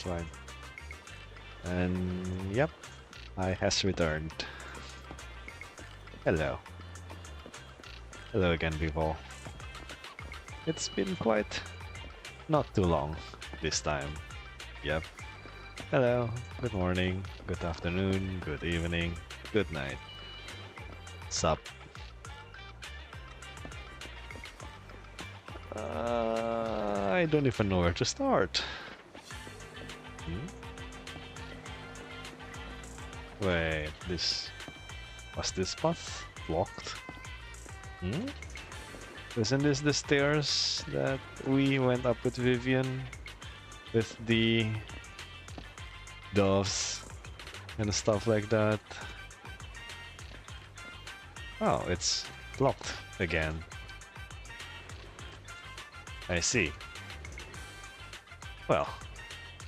That's fine. And yep, I has returned. Hello. Hello again, people. It's been quite not too long this time. Yep. Hello, good morning, good afternoon, good evening, good night. Sup? I don't even know where to start. Wait, was this path blocked? Isn't this the stairs that we went up with Vivian with the doves and stuff like that? Oh, it's blocked again. I see. Well,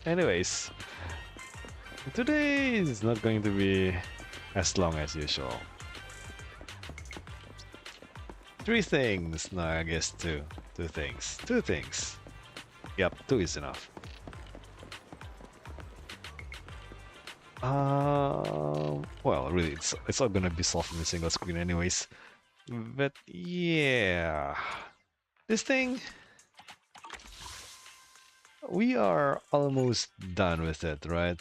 anyways, today is not going to be as long as usual. 3 things. No, I guess 2. 2 things. 2 things. Yep, 2 is enough. Well, really, it's all gonna be solved in a single screen anyways. But yeah, this thing, we are almost done with it, right?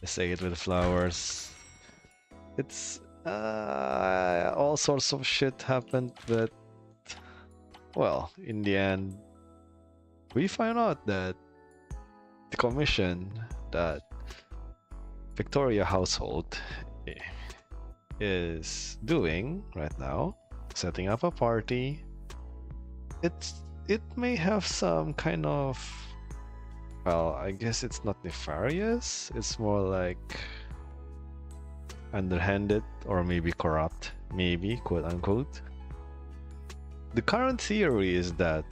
I say it with flowers. It's all sorts of shit happened, but well, in the end, we find out that the commission that Victoria household is doing right now, setting up a party. It may have some kind of, well, I guess it's not nefarious. It's more like underhanded or maybe corrupt, maybe, quote unquote. The current theory is that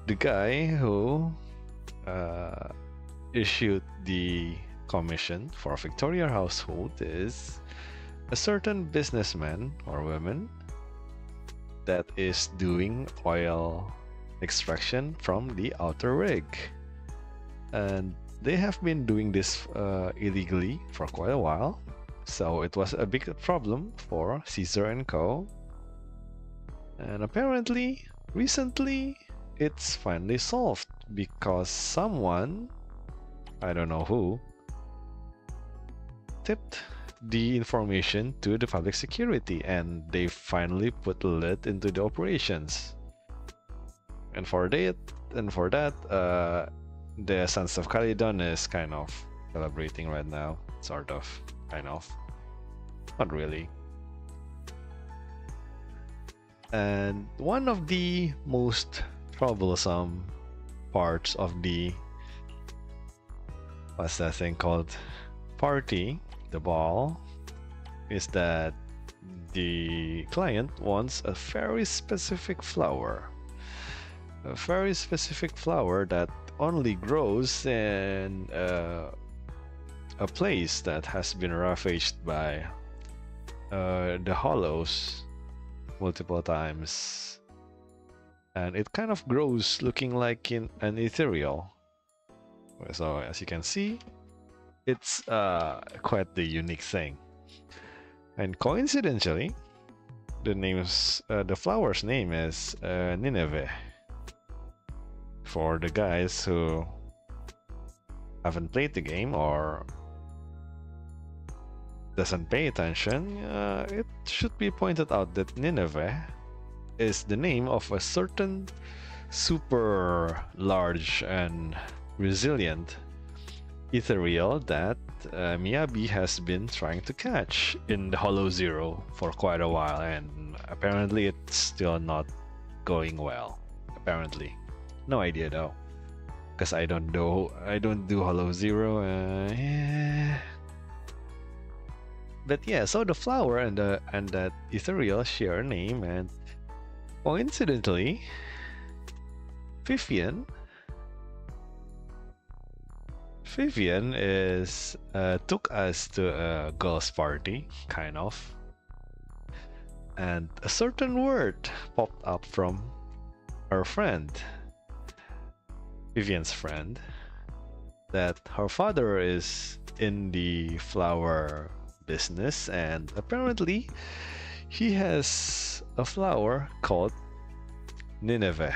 the guy who issued the commission for Victoria household is a certain businessman or woman that is doing oil extraction from the outer rig, and they have been doing this illegally for quite a while, so it was a big problem for Caesar and Co. And apparently recently it's finally solved because someone, I don't know who, tipped the information to the public security, and they finally put a lid into the operations. And for that, the Sons of Caledon is kind of celebrating right now, sort of, kind of, not really. And one of the most troublesome parts of the, what's that thing called, party, the ball, is that the client wants a very specific flower. A very specific flower that only grows in a place that has been ravaged by the hollows multiple times. And it kind of grows looking like in an ethereal. So as you can see, it's quite the unique thing. And coincidentally, the flower's name is Nineveh. For the guys who haven't played the game or doesn't pay attention, it should be pointed out that Nineveh is the name of a certain super large and resilient ethereal that Miyabi has been trying to catch in the Hollow Zero for quite a while, and apparently it's still not going well. Apparently. No idea though, because I don't do Hollow Zero. Yeah. But yeah, so the flower and that ethereal share a name, and coincidentally, Vivian is took us to a girls' party, kind of, and a certain word popped up from her friend. Vivian's friend, that her father is in the flower business, and apparently he has a flower called Nineveh.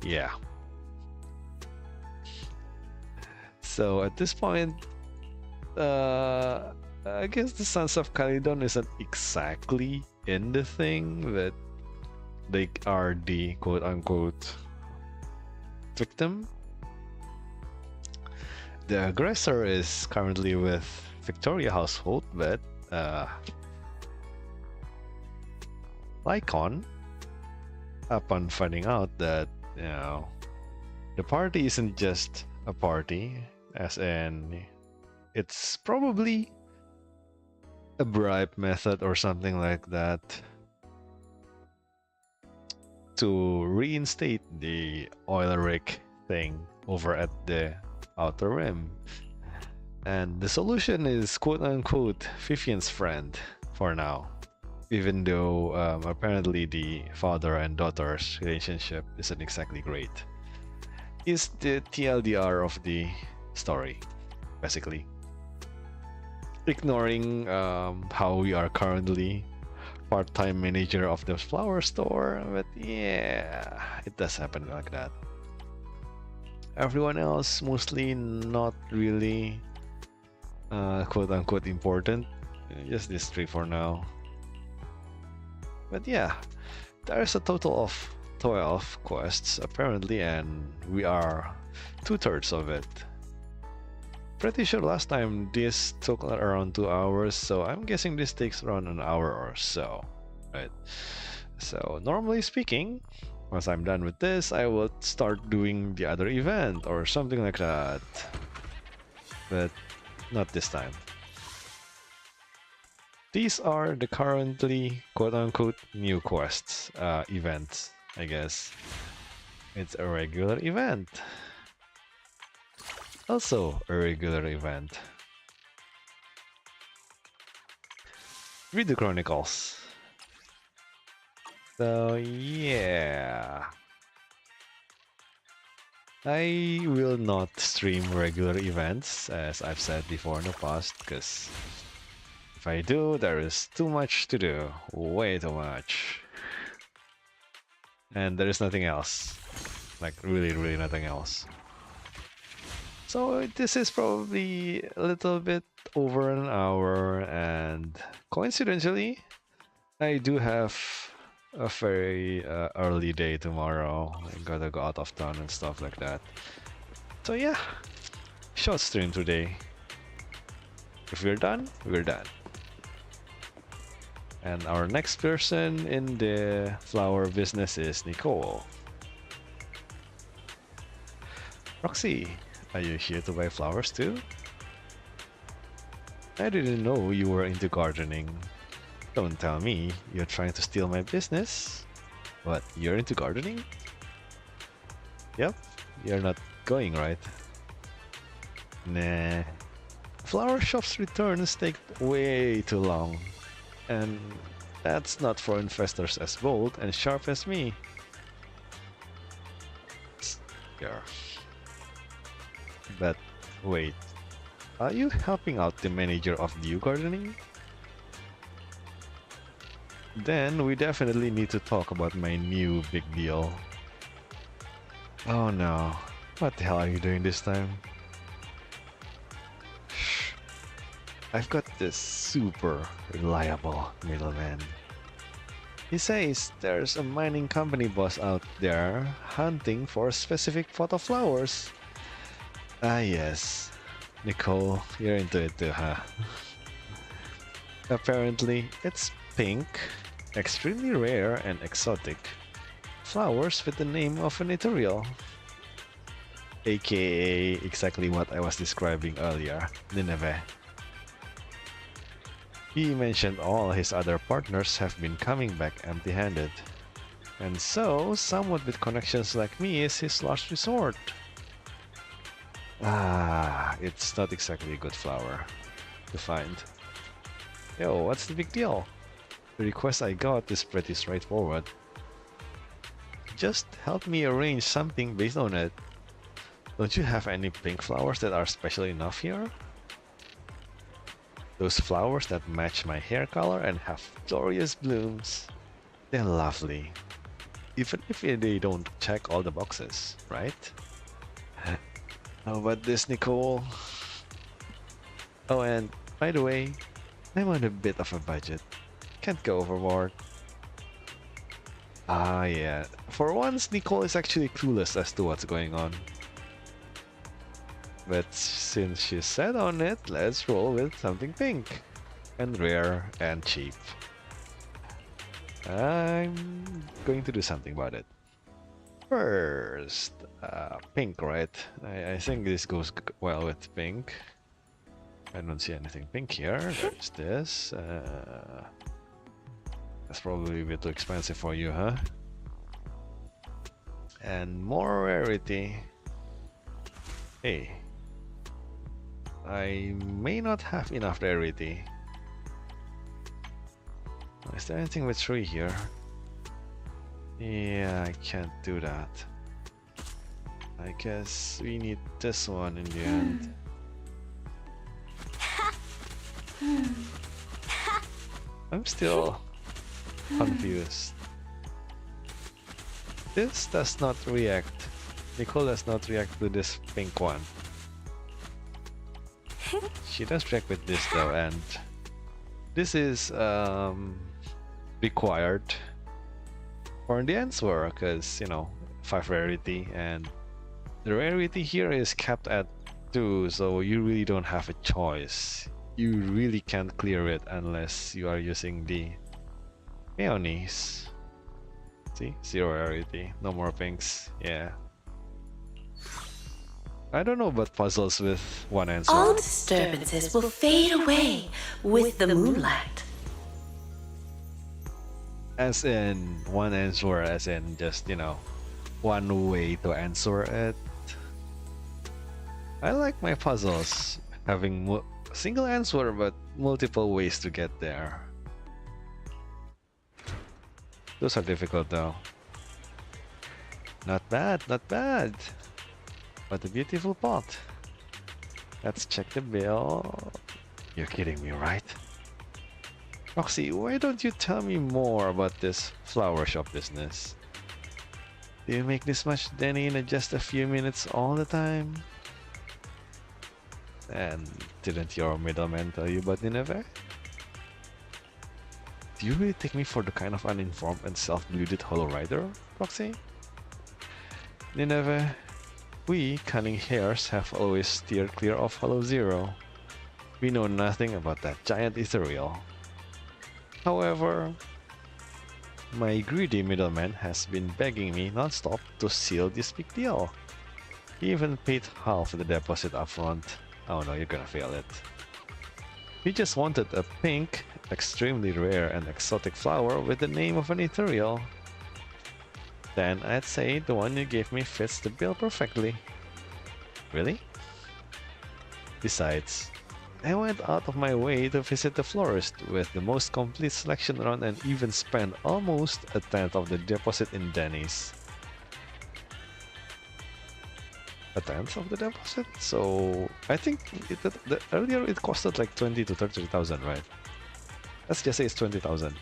Yeah. So at this point, I guess the Sons of Calydon isn't exactly in the thing, but they are the quote-unquote victim. The aggressor is currently with Victoria household, but Lycon, upon finding out that, you know, the party isn't just a party, as in it's probably a bribe method or something like that to reinstate the oil rig thing over at the outer rim. And the solution is quote-unquote Vivian's friend for now, even though apparently the father and daughter's relationship isn't exactly great. Is the TLDR of the story, basically. Ignoring how we are currently part-time manager of the flower store, but yeah, it does happen like that. Everyone else mostly not really quote-unquote important, just these three for now. But yeah, there's a total of 12 quests apparently, and we are 2/3 of it. Pretty sure last time this took around 2 hours, so I'm guessing this takes around an hour or so, right? So normally speaking, once I'm done with this, I will start doing the other event or something like that, but not this time. These are the currently quote-unquote new quests, events, I guess. It's a regular event. Also a regular event. Read the Chronicles. So yeah. I will not stream regular events, as I've said before in the past, because if I do, there is too much to do. Way too much. And there is nothing else. Like, really nothing else. So this is probably a little bit over an hour, and coincidentally, I do have a very early day tomorrow. I gotta go out of town and stuff like that. So yeah, short stream today. If we're done, we're done. And our next person in the flower business is Nicole. Roxy, are you here to buy flowers too? I didn't know you were into gardening. Don't tell me you're trying to steal my business. What, you're into gardening? Yep, you're not going, right? Nah. Flower shop's returns take way too long. And that's not for investors as bold and sharp as me. Here. But wait, are you helping out the manager of New Gardening? Then we definitely need to talk about my new big deal. Oh no, what the hell are you doing this time? Shh. I've got this super reliable middleman. He says there's a mining company boss out there hunting for specific pot of flowers. Ah yes, Nicole, you're into it too, huh? Apparently, it's pink, extremely rare and exotic. Flowers with the name of an ethereal. AKA exactly what I was describing earlier, Nineveh. He mentioned all his other partners have been coming back empty-handed. And so, someone with connections like me is his last resort. Ah, it's not exactly a good flower to find. Yo, what's the big deal? The request I got is pretty straightforward. just help me arrange something based on it. Don't you have any pink flowers that are special enough here? Those flowers that match my hair color and have glorious blooms. They're lovely. Even if they don't check all the boxes, right? How about this, Nicole? Oh, and by the way, I'm on a bit of a budget. Can't go overboard. Ah, yeah. For once, Nicole is actually clueless as to what's going on. But since she's set on it, let's roll with something pink. And rare and cheap. I'm going to do something about it. First, pink, right? I think this goes well with pink. I don't see anything pink here. There's this. That's probably a bit too expensive for you, huh? And more rarity. Hey. I may not have enough rarity. Is there anything with 3 here? Yeah, I can't do that. I guess we need this one in the end. I'm still confused. This does not react. Nicole does not react to this pink one. She does react with this though, and this is required for the answer because, you know, 5 rarity, and the rarity here is capped at 2, so you really don't have a choice. You really can't clear it unless you are using the peonies. See? 0 rarity. No more pinks. Yeah. I don't know about puzzles with 1 answer. All disturbances will fade away with the moonlight. As in 1 answer, as in just, you know, 1 way to answer it. I like my puzzles having single answer but multiple ways to get there. Those are difficult though. Not bad, not bad. What a beautiful pot. Let's check the bill. You're kidding me, right? Roxy, why don't you tell me more about this flower shop business? Do you make this much Denny in just a few minutes all the time? And didn't your middleman tell you about Nineveh? Do you really take me for the kind of uninformed and self-deluded hollow rider, Roxy? Nineveh, we cunning hares have always steered clear of Hollow Zero. We know nothing about that giant ethereal. However, my greedy middleman has been begging me non-stop to seal this big deal. He even paid half the deposit upfront. Oh no, you're gonna fail it. He just wanted a pink, extremely rare and exotic flower with the name of an ethereal. Then I'd say the one you gave me fits the bill perfectly. Really? Besides, I went out of my way to visit the florist with the most complete selection around and even spent almost a tenth of the deposit in Denny's. A tenth of the deposit? So I think earlier it costed like 20 to 30,000, right? Let's just say it's 20,000.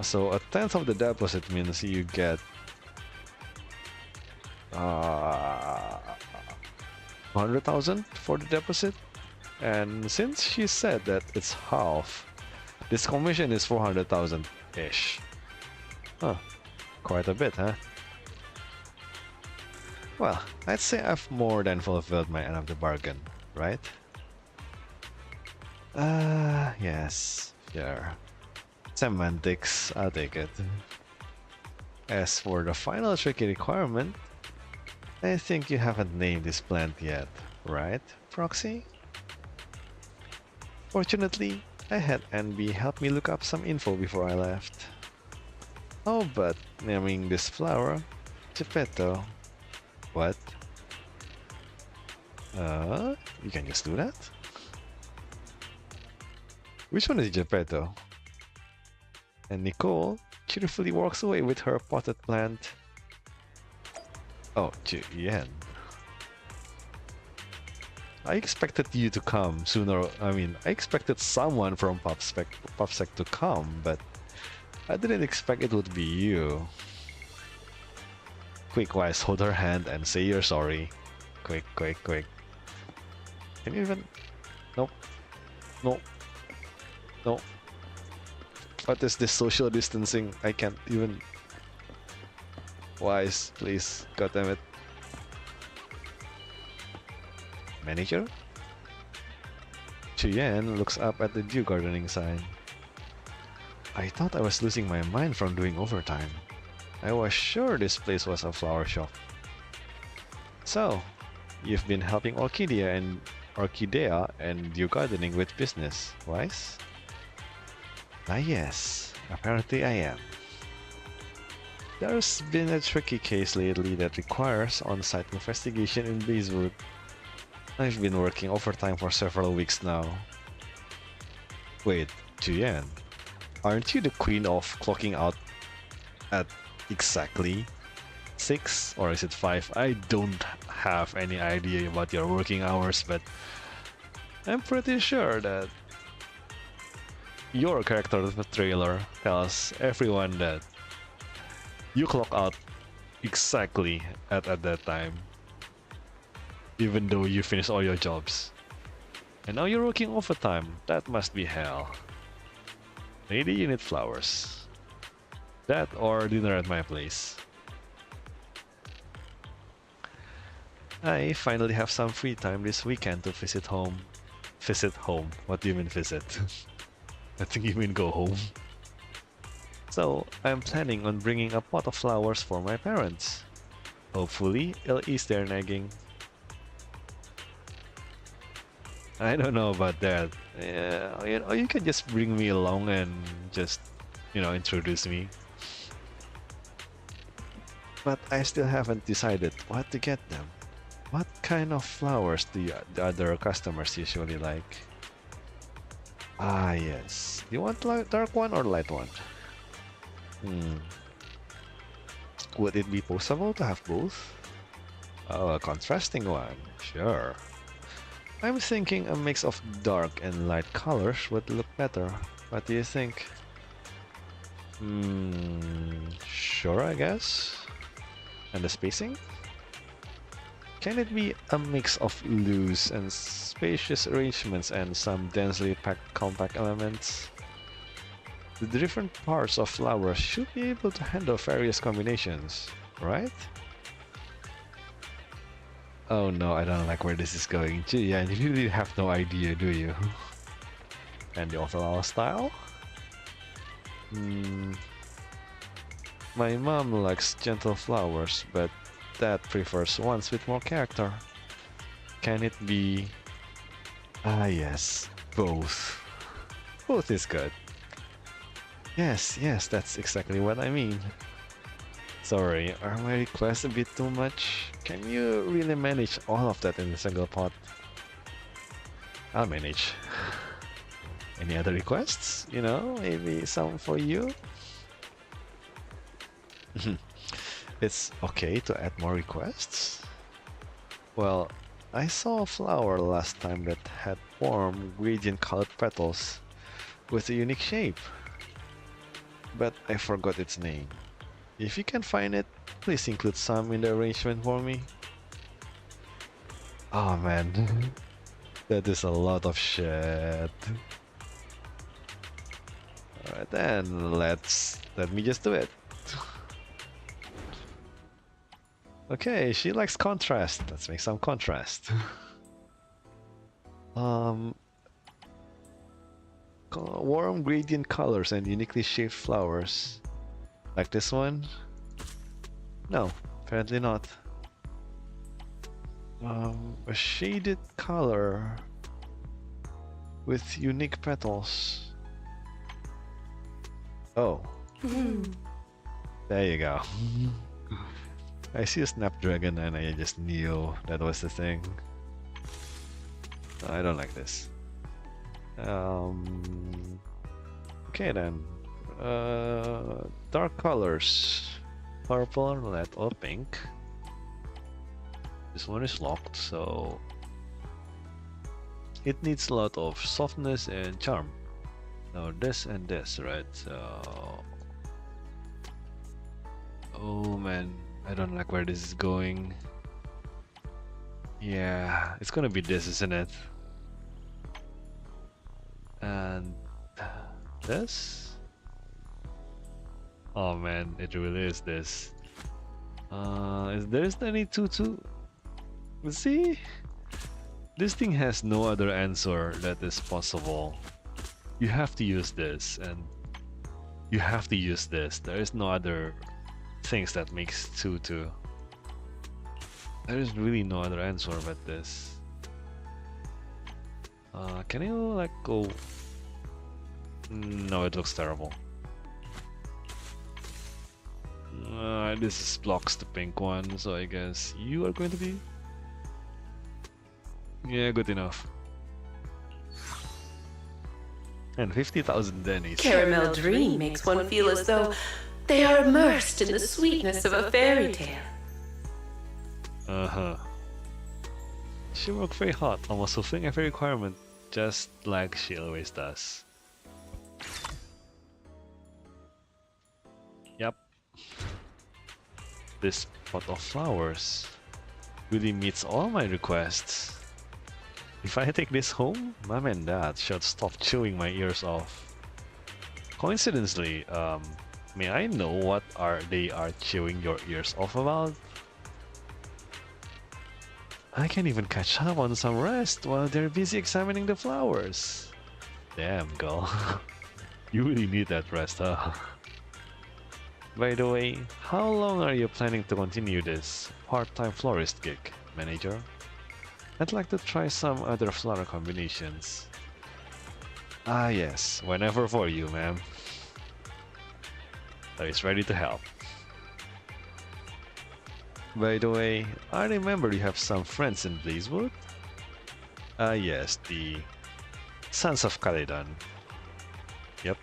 So a tenth of the deposit means you get 100,000 for the deposit, and since she said that it's half, this commission is 400,000 ish. Huh, quite a bit, huh? Well, I'd say I've more than fulfilled my end of the bargain, right? Yes, sure. Semantics, I'll take it. As for the final tricky requirement, I think you haven't named this plant yet, right, Proxy? Fortunately, I had NB help me look up some info before I left. Oh, but naming this flower Geppetto. What? You can just do that? Which one is Geppetto? And Nicole cheerfully walks away with her potted plant. Oh, Yen. I expected you to come sooner. I mean, I expected someone from PopSec to come, but I didn't expect it would be you. Quick, Wise, hold her hand and say you're sorry. Quick, quick, quick. Can you even... Nope. Nope. Nope. What is this social distancing? I can't even... Wise, please. God damn it. Manager? Chuyen looks up at the Dew gardening sign. I thought I was losing my mind from doing overtime. I was sure this place was a flower shop. So, you've been helping Orchidea and Dew gardening with business, Wise? Ah yes, apparently I am. There's been a tricky case lately that requires on-site investigation in Basewood. I've been working overtime for several weeks now. Wait, Julian, aren't you the queen of clocking out at exactly 6 or is it 5? I don't have any idea about your working hours, but I'm pretty sure that your character trailer tells everyone that you clock out exactly at that time, even though you finish all your jobs. And now you're working overtime. That must be hell. Maybe you need flowers. That or dinner at my place. I finally have some free time this weekend to visit home. Visit home? What do you mean visit? I think you mean go home. So, I'm planning on bringing a pot of flowers for my parents. Hopefully, it'll ease their nagging. I don't know about that. Yeah, you can just bring me along and just, introduce me. But I still haven't decided what to get them. What kind of flowers do the other customers usually like? Ah, yes. Do you want dark one or light one? Would it be possible to have both? Oh, a contrasting one. Sure. I'm thinking a mix of dark and light colors would look better. What do you think? Sure, I guess. And the spacing? Can it be a mix of loose and spacious arrangements and some densely packed compact elements? The different parts of flowers should be able to handle various combinations, right? Oh no, I don't like where this is going. Gee, yeah, you really have no idea, do you? And the overall style? My mom likes gentle flowers, but Dad prefers ones with more character. Can it be... Ah yes, both. Both is good. Yes, that's exactly what I mean. Sorry, are my requests a bit too much? Can you really manage all of that in a single pot? I'll manage. Any other requests? Maybe some for you? It's okay to add more requests? Well, I saw a flower last time that had warm, gradient-colored petals with a unique shape, but I forgot its name. If you can find it, please include some in the arrangement for me. Oh man, that is a lot of shit. Alright then, let me just do it. Okay, she likes contrast. Let's make some contrast. Warm gradient colors and uniquely shaped flowers. Like this one? No, apparently not. A shaded color with unique petals. Oh. There you go. I see a snapdragon and I just knew that was the thing. I don't like this. Okay then. Dark colors. Purple, red, or pink. This one is locked, so it needs a lot of softness and charm. Now this and this, right? So, oh man, I don't like where this is going. Yeah, it's gonna be this, isn't it? And this? Oh man, it really is this. Is there any tutu? See? This thing has no other answer that is possible. You have to use this, and you have to use this. There is no other things that makes tutu. There is really no other answer but this. Can you like go? No, it looks terrible. This blocks the pink one, so I guess you are going to be. Yeah, good enough. And 50,000 dennies. Caramel Dream makes one feel as though they are immersed in the sweetness of a fairy tale. Uh-huh. She worked very hard, almost fulfilling every requirement, just like she always does. Yep. This pot of flowers really meets all my requests. If I take this home, Mom and Dad should stop chewing my ears off. Coincidentally, may I know what they are chewing your ears off about? I can't even catch up on some rest while they're busy examining the flowers. Damn, girl. You really need that rest, huh? By the way, how long are you planning to continue this part-time florist gig, manager? I'd like to try some other flower combinations. Ah yes, whenever for you, ma'am. I is ready to help. By the way, I remember you have some friends in Blazewood? Ah yes, the Sons of Caledon. Yep.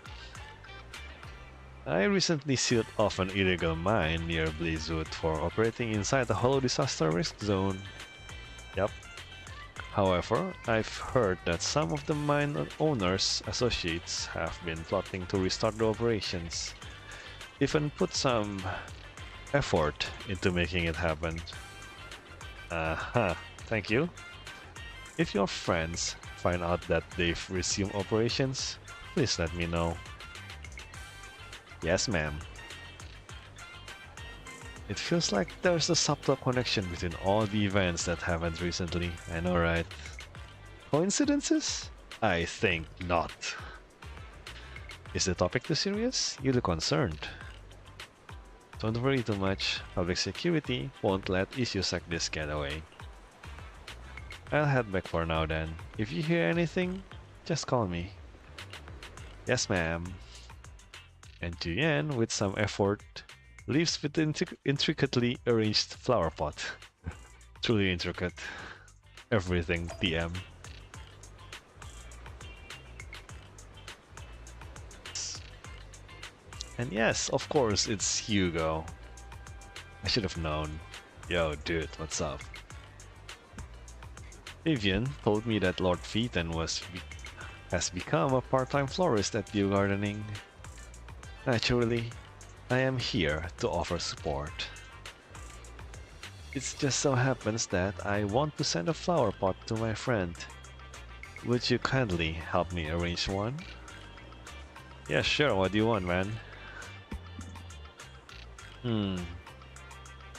I recently sealed off an illegal mine near Blazewood for operating inside the Hollow Disaster Risk Zone. Yep. However, I've heard that some of the mine owners' associates have been plotting to restart the operations. Even put some effort into making it happen. Thank you. If your friends find out that they've resumed operations, please let me know. Yes, ma'am. It feels like there's a subtle connection between all the events that happened recently, I know, right? Coincidences? I think not. Is the topic too serious? You look concerned. Don't worry too much, public security won't let issues like this get away. I'll head back for now then. If you hear anything, just call me. Yes, ma'am. And Julian, with some effort, leaves with the intricately arranged flower pot. Truly intricate. Everything TM. And yes, of course, it's Hugo. I should have known. Yo, dude, what's up? Vivian told me that Lord Phaeton has become a part-time florist at Dew Gardening. Naturally, I am here to offer support. It just so happens that I want to send a flower pot to my friend. Would you kindly help me arrange one? Yeah, sure, what do you want, man?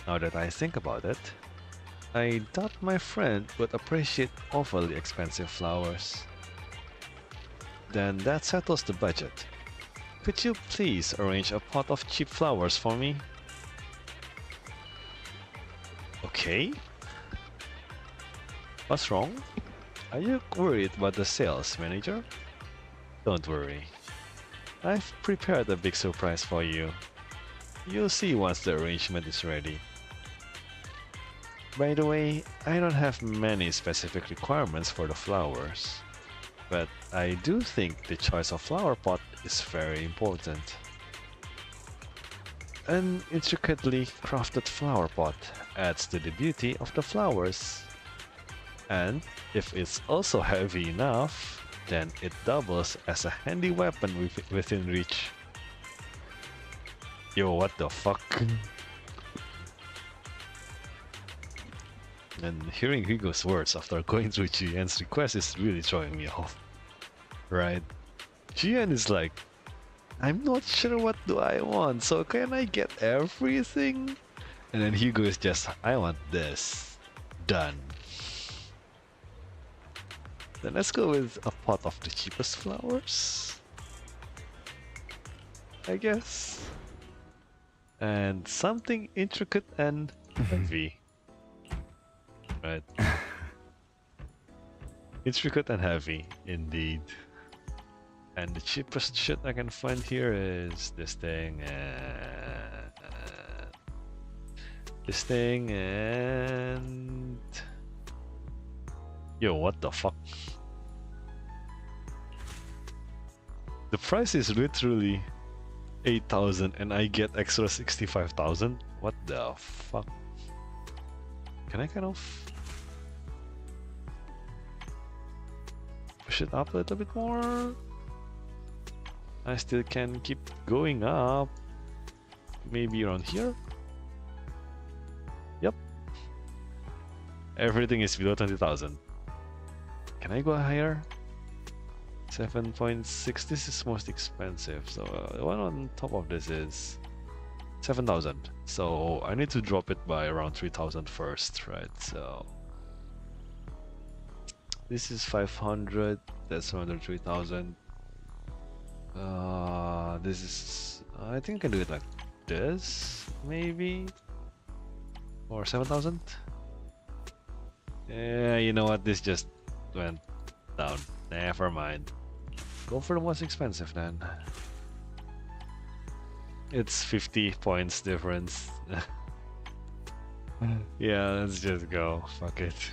Now that I think about it, I doubt my friend would appreciate overly expensive flowers. Then that settles the budget. Could you please arrange a pot of cheap flowers for me? Okay. What's wrong? Are you worried about the sales, manager? Don't worry. I've prepared a big surprise for you. You'll see once the arrangement is ready. By the way, I don't have many specific requirements for the flowers, but I do think the choice of flower pot is very important. An intricately crafted flower pot adds to the beauty of the flowers. And if it's also heavy enough, then it doubles as a handy weapon within reach. Yo, what the fuck? And hearing Hugo's words after going through Jian's request is really throwing me off. Right? Jian is like, I'm not sure what do I want, so can I get everything? And then Hugo is just, I want this. Done. Then let's go with a pot of the cheapest flowers, I guess. And something intricate and heavy. Right. Intricate and heavy, indeed. And the cheapest shit I can find here is this thing and this thing and yo, what the fuck? The price is literally 8,000 and I get extra 65,000. What the fuck? Can I kind of push it up a little bit more? I still can keep going up. Maybe around here? Yep. Everything is below 20,000. Can I go higher? 7.6. This is most expensive. So the one on top of this is 7,000. So I need to drop it by around 3,000 first, right? So this is 500. That's under 3,000. This is. I think I can do it like this, maybe, or 7,000. Yeah, you know what? This just went down. Never mind. Go for the most expensive then. It's 50 points difference. Yeah, let's just go. Fuck it.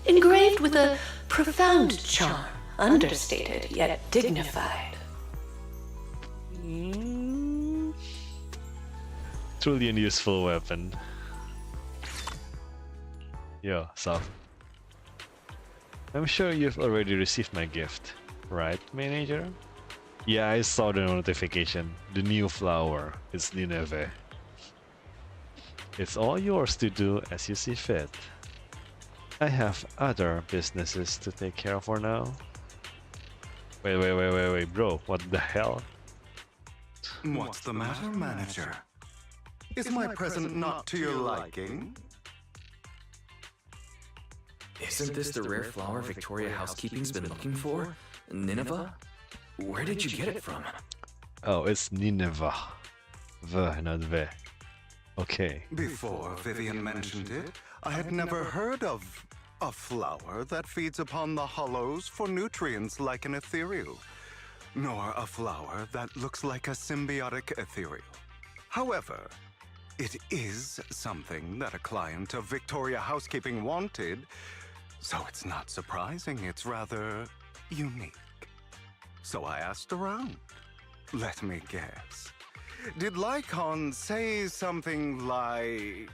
Engraved with a profound charm, understated yet dignified. Truly a useful weapon. Yo, so I'm sure you've already received my gift, right, manager? Yeah, I saw the notification. The new flower. It's Nineveh. It's all yours to do as you see fit. I have other businesses to take care of for now. Wait, bro, what the hell? What's the matter, manager? Is my present not to your liking? Isn't this the rare flower Victoria Housekeeping's been looking for? Nineveh? Where did you get it from? Oh, it's Nineveh. V, not V. Okay. Before Vivian mentioned it, I had never heard of a flower that feeds upon the hollows for nutrients like an ethereal, nor a flower that looks like a symbiotic ethereal. However, it is something that a client of Victoria Housekeeping wanted, so it's not surprising it's rather unique. So I asked around. Let me guess. Did Lycon say something like,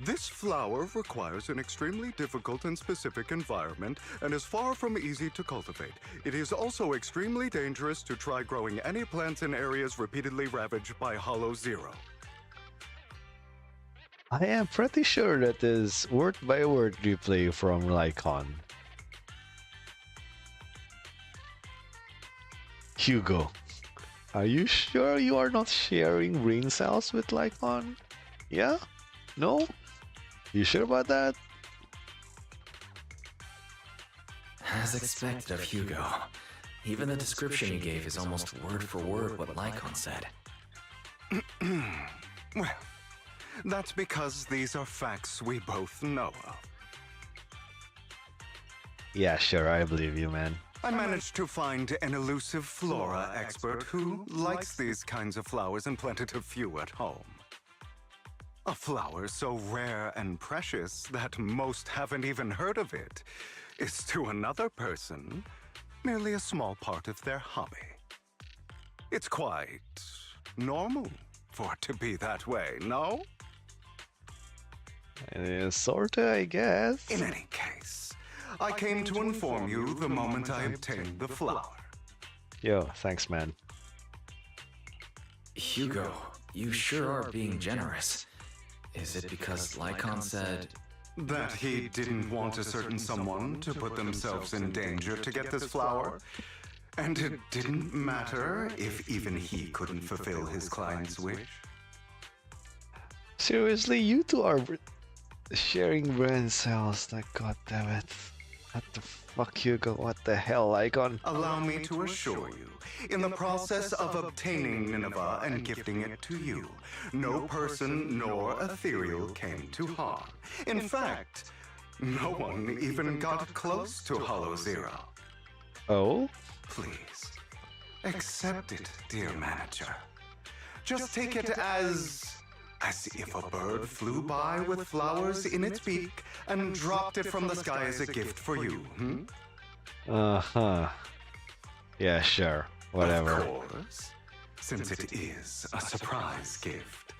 this flower requires an extremely difficult and specific environment and is far from easy to cultivate. It is also extremely dangerous to try growing any plants in areas repeatedly ravaged by Hollow Zero. I am pretty sure that is word by word replay from Lycon. Hugo, are you sure you are not sharing brain cells with Lycon? Yeah? No? You sure about that? As expected of Hugo. Even the description you gave is almost word for word what Lycon said. Well, that's because these are facts we both know of. Yeah, sure, I believe you, man. I managed to find an elusive flora expert who likes these kinds of flowers and planted a few at home. A flower so rare and precious that most haven't even heard of it is to another person merely a small part of their hobby. It's quite normal for it to be that way, no? Sorta, I guess. In any case, I came to inform you the moment I obtained the flower. Yo, thanks, man. Hugo, you sure are being generous. Is it because Lycon said... That he didn't want a certain someone to put themselves in danger to get this flower? And it didn't matter if even he couldn't fulfill his client's wish? Seriously, you two are sharing brain cells. Like, god damn it. What the fuck, Hugo? What the hell, Icon? Allow me to assure you, in the process of obtaining Nineveh and gifting it to you, no person nor ethereal came to harm. In fact, no one even got close to Hollow Zero. Oh? Please, accept it, dear manager. Just take it as if a bird flew by with flowers in its beak and dropped it from the sky as a gift for you, Uh-huh. Yeah, sure. Whatever. Of course, since it is a surprise gift.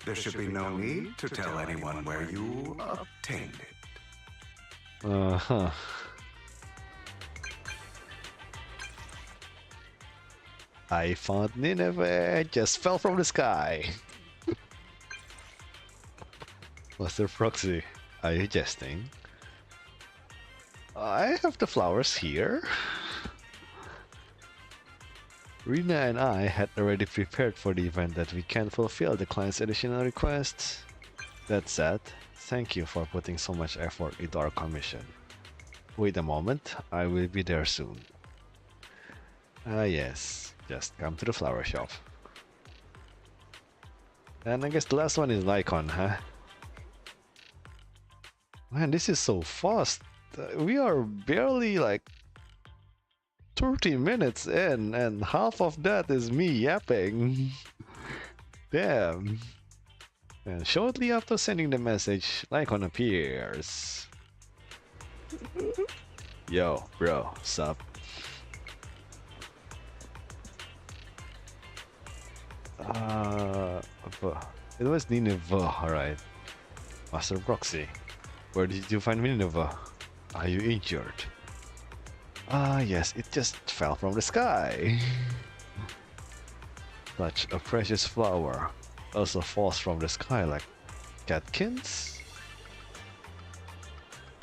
There should be no need to tell anyone where you obtained it. Uh-huh. I found Nineveh, just fell from the sky. Master Proxy, are you jesting? I have the flowers here. Rina and I had already prepared for the event that we can fulfill the client's additional requests. That said, thank you for putting so much effort into our commission. Wait a moment, I will be there soon. Ah yes, just come to the flower shop. And I guess the last one is Lycon, huh? Man, this is so fast. We are barely like 30 minutes in, and half of that is me yapping. Damn. And shortly after sending the message, Lycon appears. Yo, bro, sup? It was Nineveh, alright. Master Proxy, where did you find Nineveh? Are you injured? Ah, yes, it just fell from the sky. Such a precious flower also falls from the sky like catkins.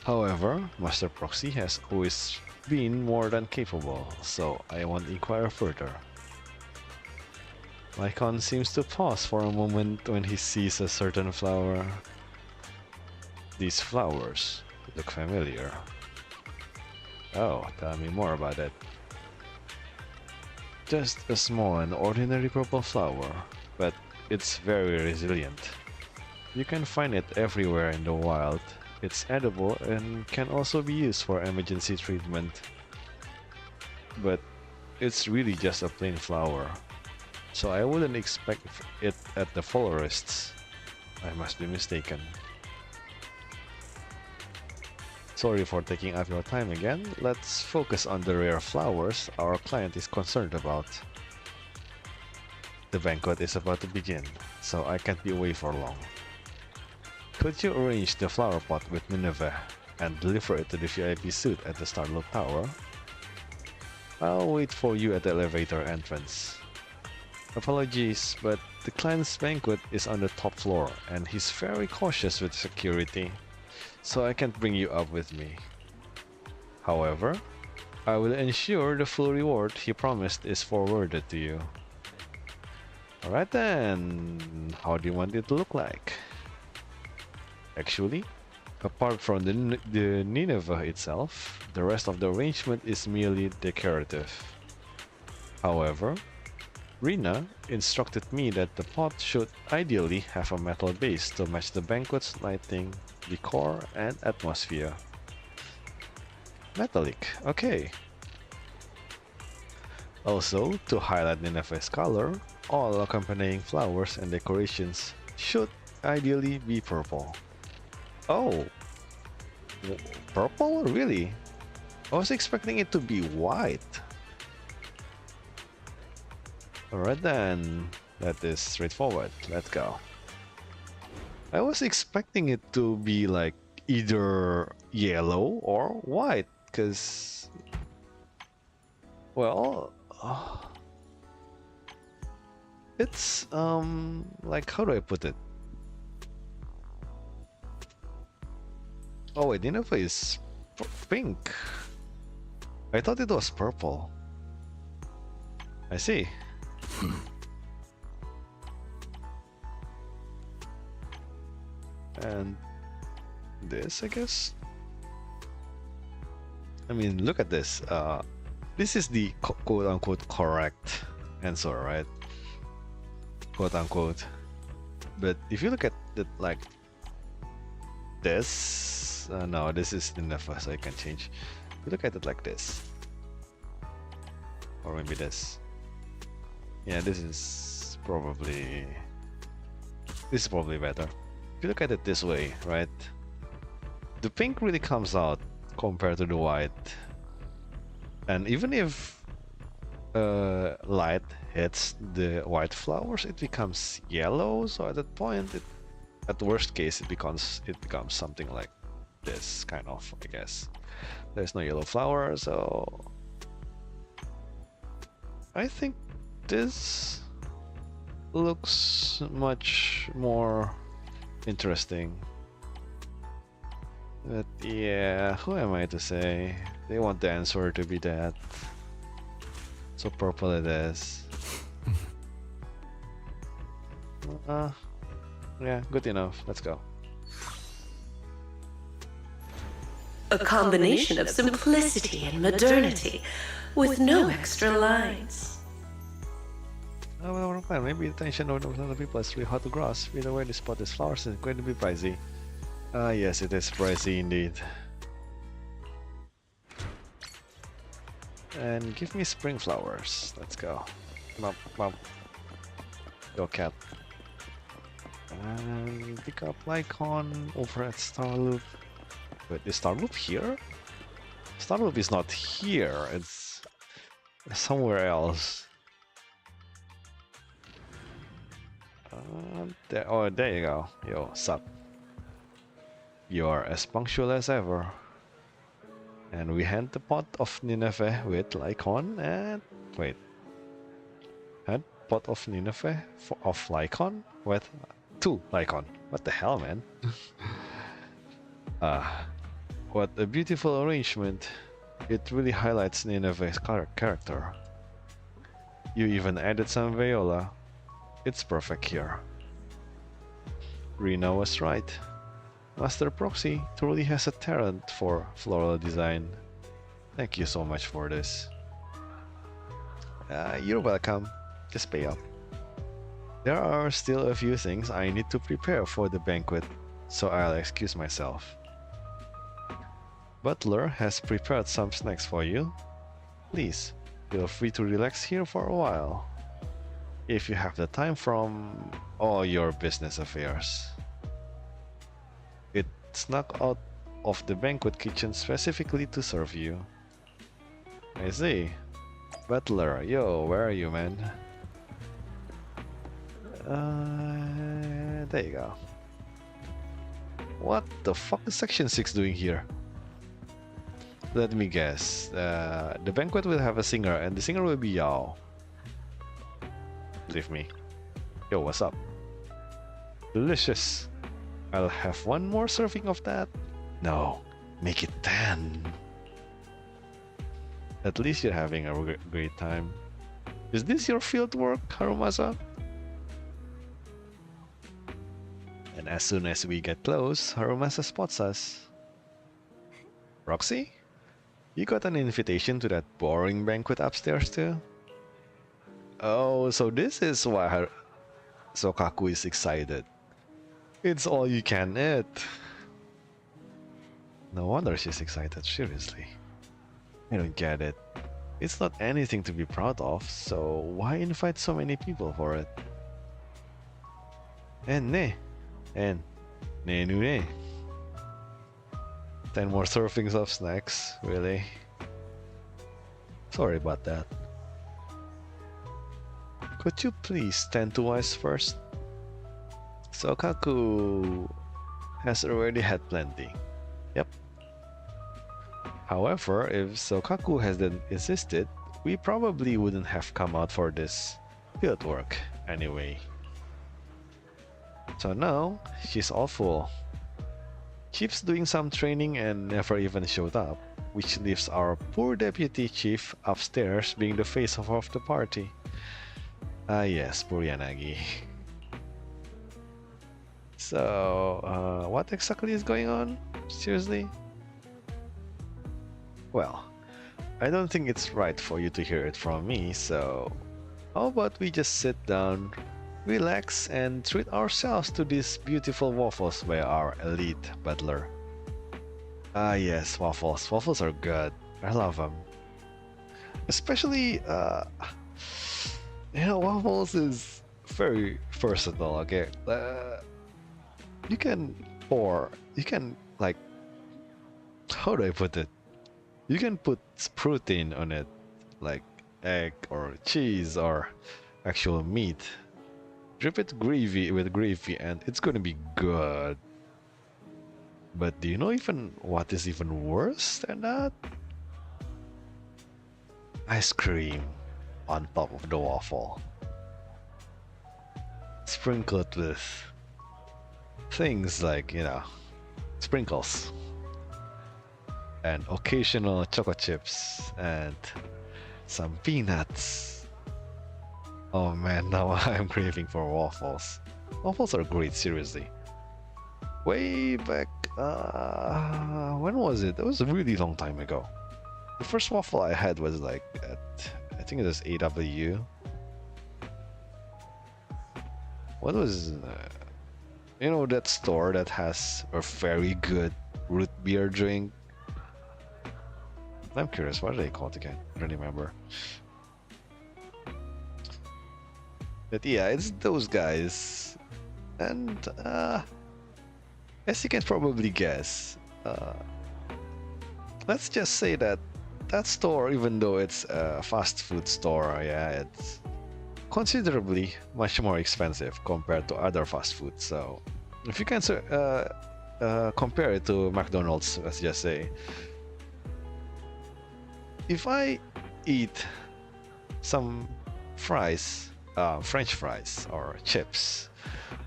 However, Master Proxy has always been more than capable, so I won't inquire further. Lycon seems to pause for a moment when he sees a certain flower. These flowers look familiar. Oh, tell me more about it. Just a small and ordinary purple flower, but it's very resilient. You can find it everywhere in the wild. It's edible and can also be used for emergency treatment. But it's really just a plain flower, so I wouldn't expect it at the florists. I must be mistaken. Sorry for taking up your time again. Let's focus on the rare flowers our client is concerned about. The banquet is about to begin, so I can't be away for long. Could you arrange the flower pot with Nineveh and deliver it to the VIP suite at the Starloop Tower? I'll wait for you at the elevator entrance. Apologies, but the client's banquet is on the top floor and he's very cautious with security, so I can't bring you up with me. However, I will ensure the full reward he promised is forwarded to you. Alright then, how do you want it to look like? Actually, apart from the Nineveh itself, the rest of the arrangement is merely decorative. However, Rina instructed me that the pot should ideally have a metal base to match the banquet's lighting, decor, and atmosphere. Metallic, okay. Also, to highlight Nineveh's color, all accompanying flowers and decorations should ideally be purple. Oh, purple? Really? I was expecting it to be white. Alright then, that is straightforward. Let's go. I was expecting it to be like either yellow or white, because, well, it's like, how do I put it? Oh wait, Nineveh is pink. I thought it was purple. I see. And this, I guess. I mean, look at this. This is the quote-unquote correct answer, right? Quote-unquote. But if you look at it like this, no, this is enough, so I can change. If you look at it like this, or maybe this. Yeah, this is probably better. If you look at it this way, right? The pink really comes out compared to the white. And even if light hits the white flowers, it becomes yellow. So at that point, at worst case, it becomes something like this, kind of, I guess. There's no yellow flower, so I think this looks much more interesting. But yeah, who am I to say? They want the answer to be that. So purple it is. Yeah, good enough. Let's go. A combination of simplicity and modernity, with no extra lines. Oh, well, fine. Maybe the attention of other people is really hard to grasp. Either way, the spot is flowers is going to be pricey. Yes, it is pricey indeed. And give me spring flowers. Let's go. Come on. Go cat. And pick up Lycon over at Starloop. Wait, is Starloop here? Starloop is not here. It's somewhere else. There you go. Yo, sup? You are as punctual as ever. And we hand the pot of Nineveh with Lycon and... Wait. Hand pot of Nineveh of Lycon with 2 Lycon. What the hell, man? What a beautiful arrangement. It really highlights Nineveh's character. You even added some viola. It's perfect here. Rena was right. Master Proxy truly has a talent for floral design. Thank you so much for this. You're welcome. Just pay up. There are still a few things I need to prepare for the banquet, so I'll excuse myself. Butler has prepared some snacks for you. Please, feel free to relax here for a while, if you have the time from all your business affairs. It snuck out of the banquet kitchen specifically to serve you. I see. Butler, yo, where are you, man? There you go. What the fuck is Section 6 doing here? Let me guess. The banquet will have a singer, and the singer will be Yao. Believe me. Yo, what's up? Delicious. I'll have one more serving of that. No, make it 10. At least you're having a great time. Is this your field work, Harumasa? And as soon as we get close, Harumasa spots us. Roxy? You got an invitation to that boring banquet upstairs too? Oh, so this is why Sokaku is excited. It's all you can eat. No wonder she's excited, seriously. I don't get it. It's not anything to be proud of, so why invite so many people for it? And 10 more servings of snacks, really? Sorry about that. Could you please tend to us first? Sokaku has already had plenty. Yep. However, if Sokaku hadn't insisted, we probably wouldn't have come out for this field work anyway. So now, she's all full. Keeps doing some training and never even showed up, which leaves our poor deputy chief upstairs being the face of the party. Ah yes, poor Yanagi. So, what exactly is going on? Seriously? Well, I don't think it's right for you to hear it from me, so how about we just sit down, relax, and treat ourselves to these beautiful waffles by our elite butler. Ah yes, waffles. Waffles are good. I love them. Especially, waffles is very versatile, okay? You can like, how do I put it? You can put protein on it, like egg or cheese or actual meat. Drip it with gravy and it's gonna be good. But do you know even what is even worse than that? Ice cream on top of the waffle. Sprinkled with things like, sprinkles. And occasional chocolate chips and some peanuts. Oh man, now I'm craving for waffles. Waffles are great, seriously. Way back, when was it? It was a really long time ago. The first waffle I had was like I think it was AW. What was, that store that has a very good root beer drink? I'm curious, what are they called again? I don't remember. But yeah, it's those guys. And as you can probably guess, let's just say that store, even though it's a fast food store, yeah, it's considerably much more expensive compared to other fast food. So if you can compare it to McDonald's, let's just say, if I eat some fries, French fries or chips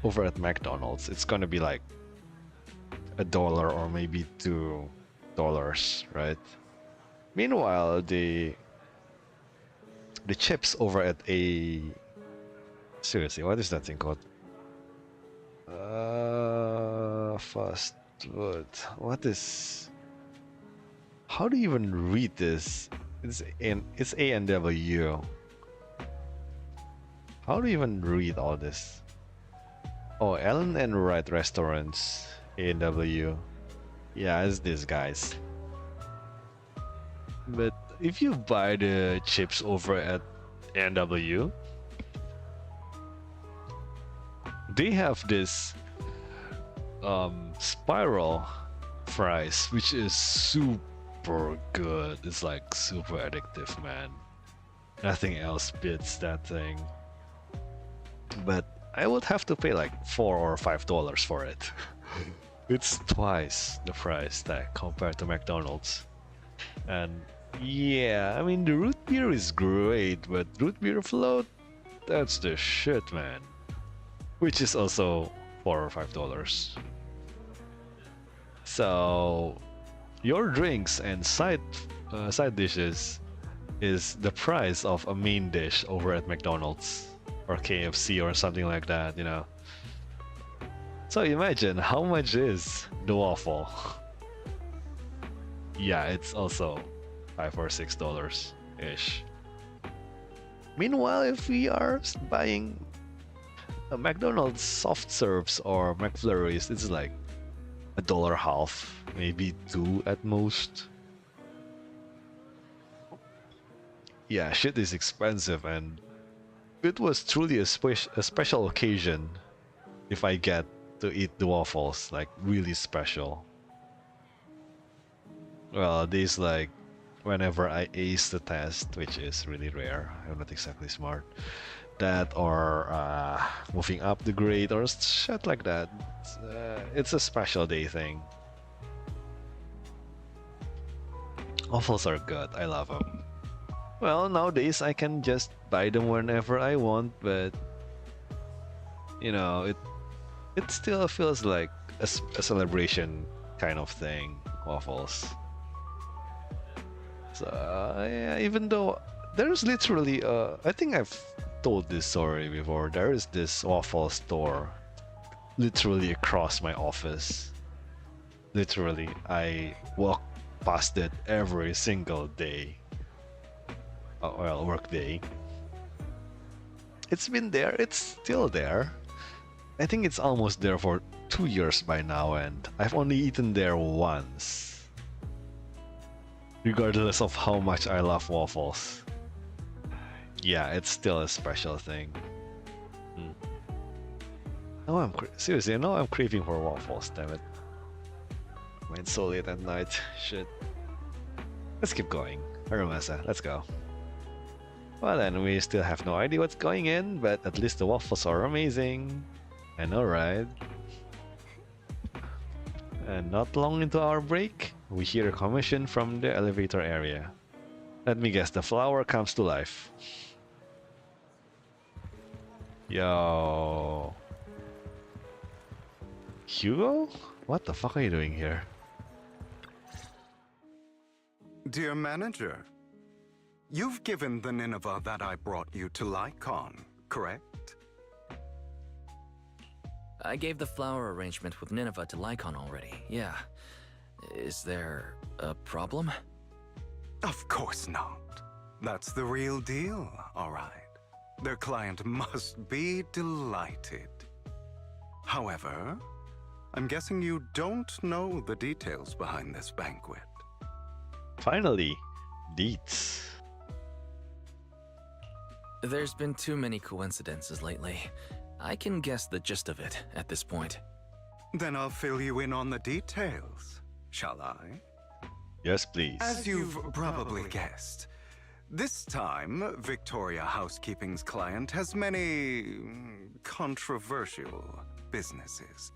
over at McDonald's, it's gonna be like $1 or maybe $2, right? Meanwhile, the chips over at seriously, what is that thing called? Fast food. What is? How do you even read this? It's A&W. How do you even read all this? Oh, Ellen and Wright Restaurants, A&W. Yeah, it's these guys. But if you buy the chips over at A&W, they have this spiral fries, which is super good. It's like super addictive, man. Nothing else beats that thing. But I would have to pay like $4 or $5 for it. It's twice the price tag compared to McDonald's. And yeah, I mean, the root beer is great, but root beer float, that's the shit, man. Which is also $4 or $5. So your drinks and side dishes is the price of a main dish over at McDonald's or KFC or something like that, So imagine how much is the waffle. Yeah, it's also $5 or $6 ish. Meanwhile, if we are buying a McDonald's soft serves or McFlurries, it's like $1.50, maybe $2 at most. Yeah, shit is expensive, and it was truly a special occasion if I get to eat the waffles, like really special. Well, these like whenever I ace the test, which is really rare. I'm not exactly smart. that, or moving up the grade, or shit like that. It's a special day thing. Waffles are good. I love them. Well, nowadays I can just buy them whenever I want, but you know, it still feels like a celebration kind of thing. Waffles. So yeah, even though there's literally I think I've told this story before. There is this waffle store literally across my office. Literally, I walk past it every single day. Well, work day. It's been there. It's still there. I think it's almost there for 2 years by now, and I've only eaten there once. Regardless of how much I love waffles. Yeah, it's still a special thing. Now seriously, now I'm craving for waffles, damn it. It's so late at night. Shit. Let's keep going. Arumasa, let's go. Well then, we still have no idea what's going in, but at least the waffles are amazing. I know, right? And not long into our break, we hear a commotion from the elevator area. Let me guess, the flower comes to life. Yo. Hugo? What the fuck are you doing here? Dear manager, you've given the Nineveh that I brought you to Lycon, correct? I gave the flower arrangement with Nineveh to Lycon already, yeah. Is there a problem? Of course not. That's the real deal, all right. Their client must be delighted. However, I'm guessing you don't know the details behind this banquet. Finally, deets. There's been too many coincidences lately. I can guess the gist of it at this point. Then I'll fill you in on the details, shall I? Yes, please. As you've probably guessed, this time, Victoria Housekeeping's client has many controversial businesses.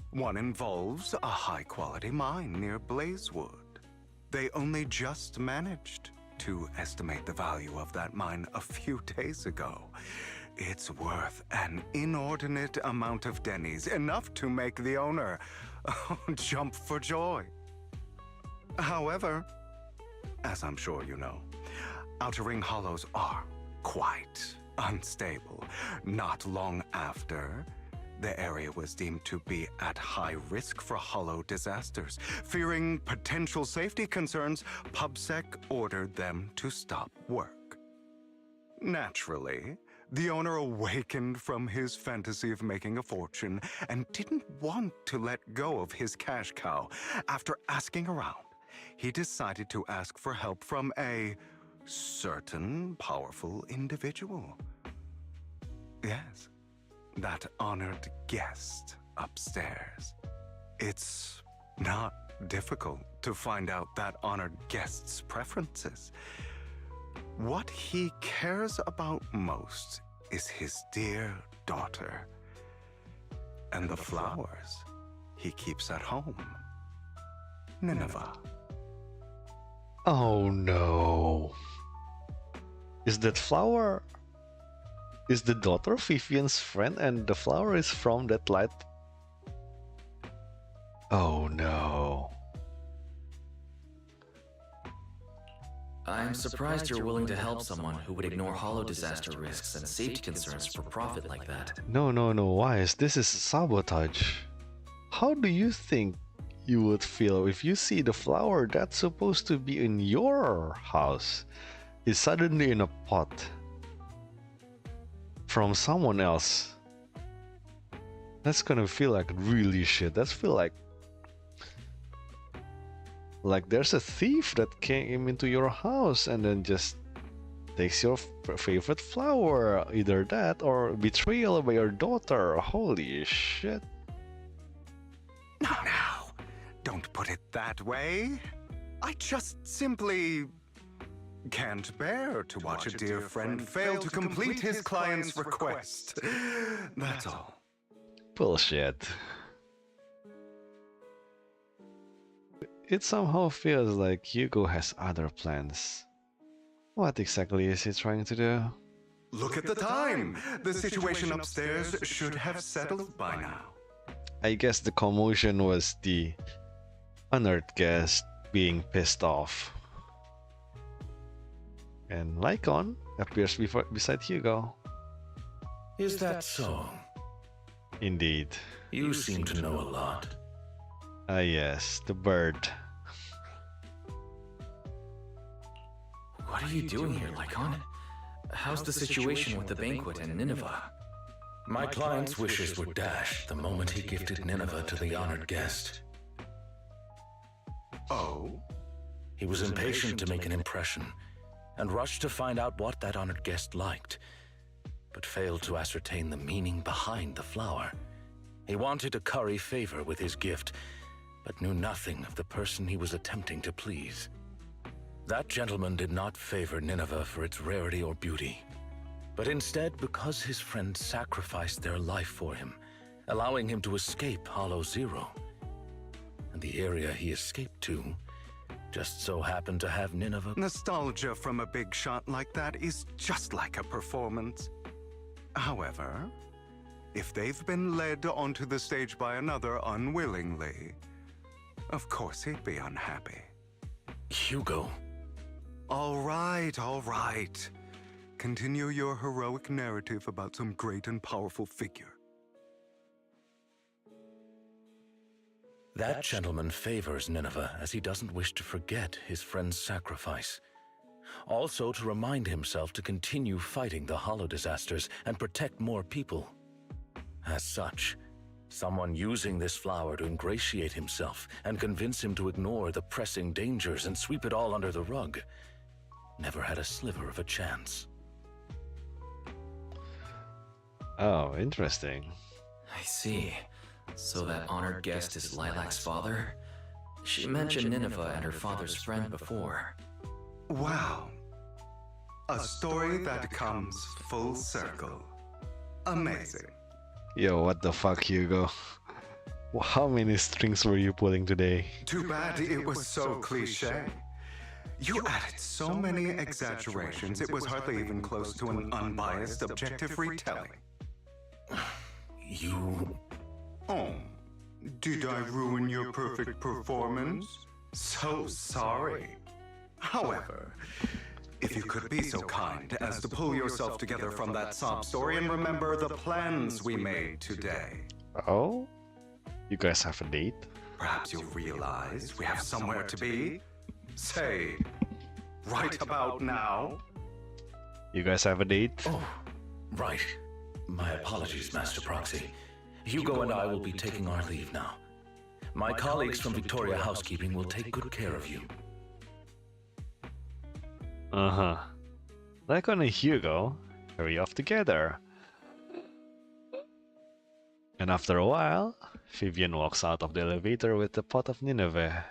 One involves a high-quality mine near Blazewood. They only just managed to estimate the value of that mine a few days ago. It's worth an inordinate amount of dennies, enough to make the owner jump for joy. However, as I'm sure you know, Outer Ring Hollows are quite unstable. Not long after, the area was deemed to be at high risk for hollow disasters. Fearing potential safety concerns, PubSec ordered them to stop work. Naturally, the owner awakened from his fantasy of making a fortune and didn't want to let go of his cash cow. After asking around, he decided to ask for help from a certain powerful individual. Yes, that honored guest upstairs. It's not difficult to find out that honored guest's preferences. What he cares about most is his dear daughter and the flowers he keeps at home. Nineveh. Oh no. Is that flower? Is the daughter Vivian's friend and the flower is from that light? Oh no. I'm surprised you're willing to help someone who would ignore hollow disaster risks and safety concerns for profit like that. No, Wise. This is sabotage. How do you think you would feel if you see the flower that's supposed to be in your house is suddenly in a pot from someone else? That's gonna feel like really shit. That's feel like there's a thief that came into your house and then just takes your favorite flower. Either that or betrayal by your daughter. Holy shit. Now, don't put it that way. I just simply Can't bear to watch a dear friend fail to complete his client's request. That's all. Bullshit. It somehow feels like Hugo has other plans. What exactly is he trying to do? Look at the time! The situation upstairs should have settled by now. I guess the commotion was the honored guest being pissed off. And Lycon appears beside Hugo. Is that so? Indeed. You seem to know a lot. Ah yes, the bird. What are you doing here, Lycon? How's the situation with the banquet in Nineveh? My client's wishes were dashed the moment he gifted Nineveh to the honored guest. Oh? He was impatient to make an impression, and rushed to find out what that honored guest liked, but failed to ascertain the meaning behind the flower. He wanted to curry favor with his gift, but knew nothing of the person he was attempting to please. That gentleman did not favor Nineveh for its rarity or beauty, but instead because his friend sacrificed their life for him, allowing him to escape Hollow Zero. And the area he escaped to just so happened to have Nineveh. Nostalgia from a big shot like that is just like a performance. However, if they've been led onto the stage by another unwillingly, of course he'd be unhappy. Hugo. All right. Continue your heroic narrative about some great and powerful figure. That gentleman favors Nineveh as he doesn't wish to forget his friend's sacrifice. Also to remind himself to continue fighting the Hollow disasters and protect more people. As such, someone using this flower to ingratiate himself and convince him to ignore the pressing dangers and sweep it all under the rug never had a sliver of a chance. Oh, interesting. I see. So that honored guest is Lilac's father? She mentioned Nineveh and her father's friend before. Wow. A story that comes full circle. Amazing. Yo, what the fuck, Hugo? How many strings were you pulling today? Too bad it was so cliche. You added so many exaggerations, it was hardly even close to an unbiased, objective retelling. You... Oh, did I ruin your perfect performance? So sorry. However, if you could be so kind as to pull yourself together from that sob story and remember the plans we made today. Oh? You guys have a date? Perhaps you'll realize we have somewhere to be. Say, right about now. You guys have a date? Oh, right. My apologies, Master Proxy. Hugo and I will be taking our leave now. My colleagues from Victoria Housekeeping will take good care of you. Uh-huh. Lycon and Hugo hurry off together. And after a while, Vivian walks out of the elevator with the pot of Nineveh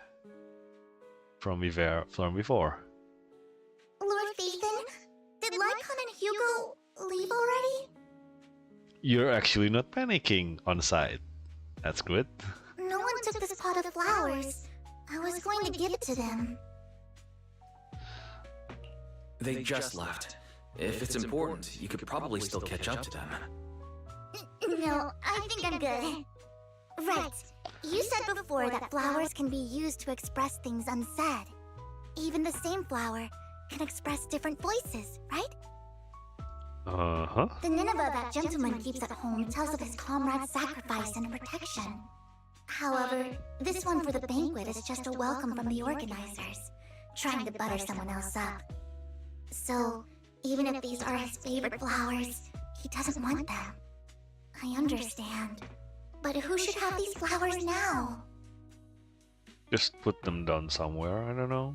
from before. Lord Phaethon, did Lycon and Hugo leave already? You're actually not panicking on site. That's good. No one took this pot of flowers. I was going to give it to them. They just left. If it's important, you could probably still catch up to them. No, I think I'm good. Right. You said before that flowers can be used to express things unsaid. Even the same flower can express different voices, right? Uh-huh. The Nineveh that gentleman keeps at home tells of his comrade's sacrifice and protection. However, this one for the banquet is just a welcome from the organizers, trying to butter someone else up. So, even if these are his favorite flowers, he doesn't want them. I understand. But who should have these flowers now? Just put them down somewhere, I don't know.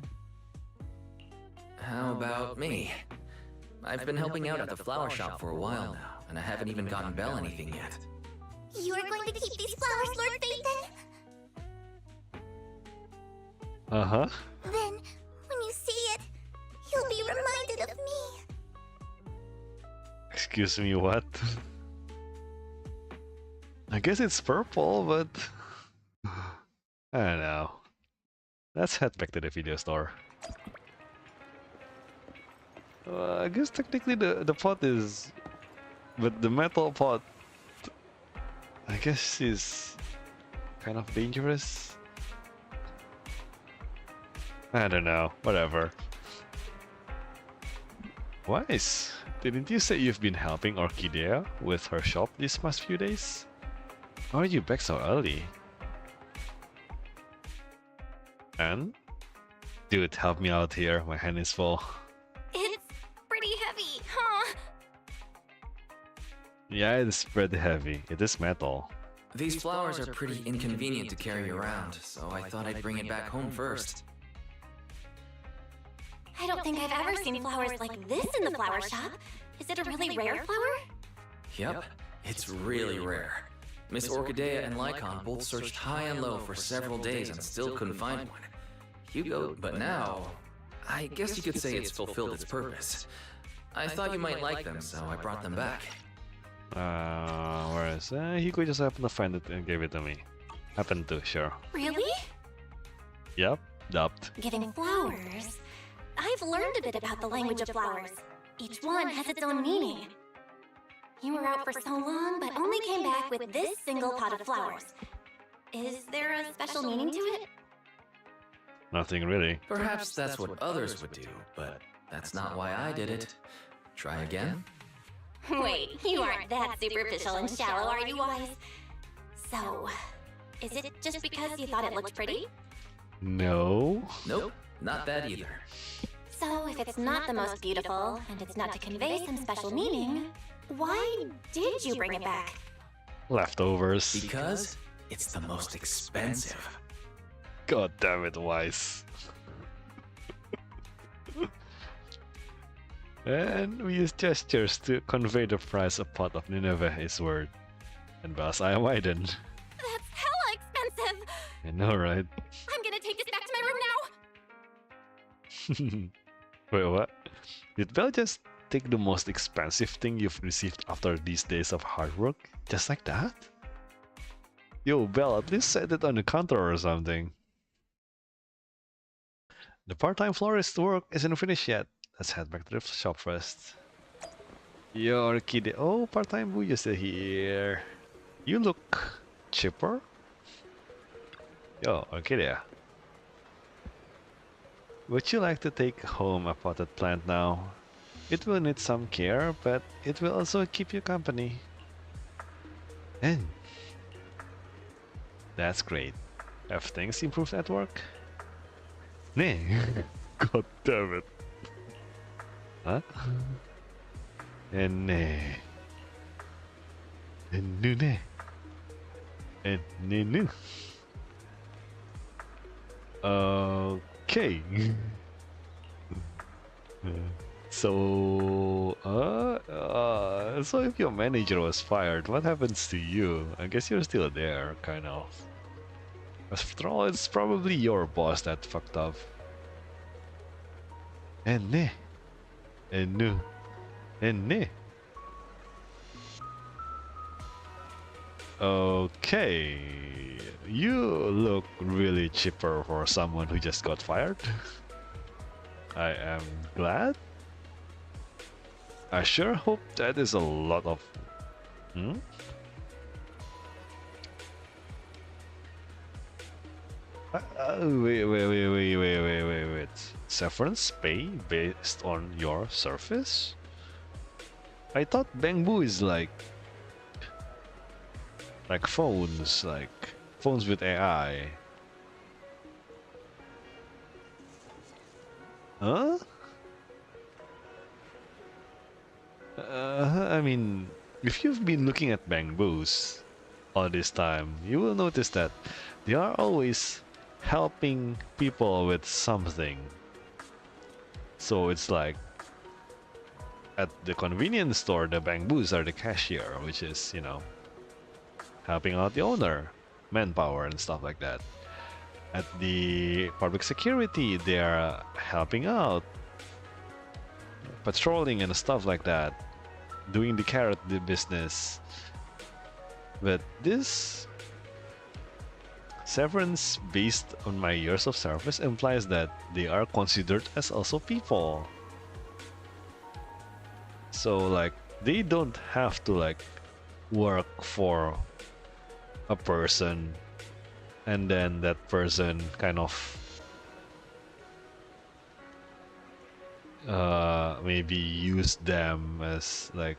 How about me? I've been helping out at the flower shop for a while now, and I haven't even gotten Belle anything yet. You are going to keep these flowers, Lord Phaethon? Uh-huh. Then, when you see it, you'll be Excuse me, what? I guess it's purple, but I don't know. Let's head back to the video store. I guess technically the pot is, but the metal pot, I guess, is kind of dangerous. I don't know. Whatever. Wise, didn't you say you've been helping Orchidea with her shop these past few days? Why are you back so early? And? Dude, help me out here, my hand is full. It's pretty heavy, huh? Yeah, it's pretty heavy. It is metal. These flowers are pretty inconvenient to carry around, so I thought I'd bring it back home first. I don't think I've ever seen flowers like this in the flower shop. Is it a really rare flower? Yep, it's really rare. Miss Orchidea and Lycon both searched high and low for several days and still couldn't find one. Hugo, but now, I guess you could say it's fulfilled its purpose. I thought you might like them, so I brought them back. Where is Hugo just happened to find it and gave it to me. Happened to, sure. Really? Yep, dubbed. Giving flowers. I've learned a bit about the language of flowers. Each one has its own meaning. You were out for so long, but only came back with this single pot of flowers. Is there a special meaning to it? Nothing really. Perhaps that's what others would do, but that's not why I did it. Try again? Wait, you aren't that superficial and shallow, are you, Wise? So, is it just because you thought it looked pretty? No. Nope, not that either. So, if it's not the most beautiful, and it's not to convey some special meaning, why did you bring it back? Leftovers. Because it's the most expensive. God damn it, Wise. And we use gestures to convey the price a pot of Nineveh is worth. And thus I am widen. That's hella expensive! I know, right? I'm gonna take this back to my room now! Wait, what? Did Belle just take the most expensive thing you've received after these days of hard work? Just like that? Yo, Belle, at least set it on the counter or something. The part-time florist work isn't finished yet. Let's head back to the shop first. Yo, Orchidea. Oh, part-time boo, you're still here. You look chipper. Yo, Orchidea. Would you like to take home a potted plant now? It will need some care, but it will also keep you company. And that's great. Have things improved at work? Nah. God damn it. Huh? And nah. And okay. So if your manager was fired, what happens to you? I guess you're still there, kind of. After all, it's probably your boss that fucked up. And nah. And no. And nah. Okay. You look really chipper for someone who just got fired. I am glad. I sure hope that is a lot of... Wait. Severance pay based on your service? I thought Bangbu is like phones, phones with AI. Huh? I mean, if you've been looking at Bangboos all this time, you will notice that they are always helping people with something. So it's like at the convenience store, the Bangboos are the cashier, which is, you know, helping out the owner, manpower and stuff like that. At the public security, they are helping out, patrolling and stuff like that. doing the carrot business. But this severance based on my years of service implies that they are considered as also people. So like they don't have to like work for a person and then that person kind of maybe use them as like,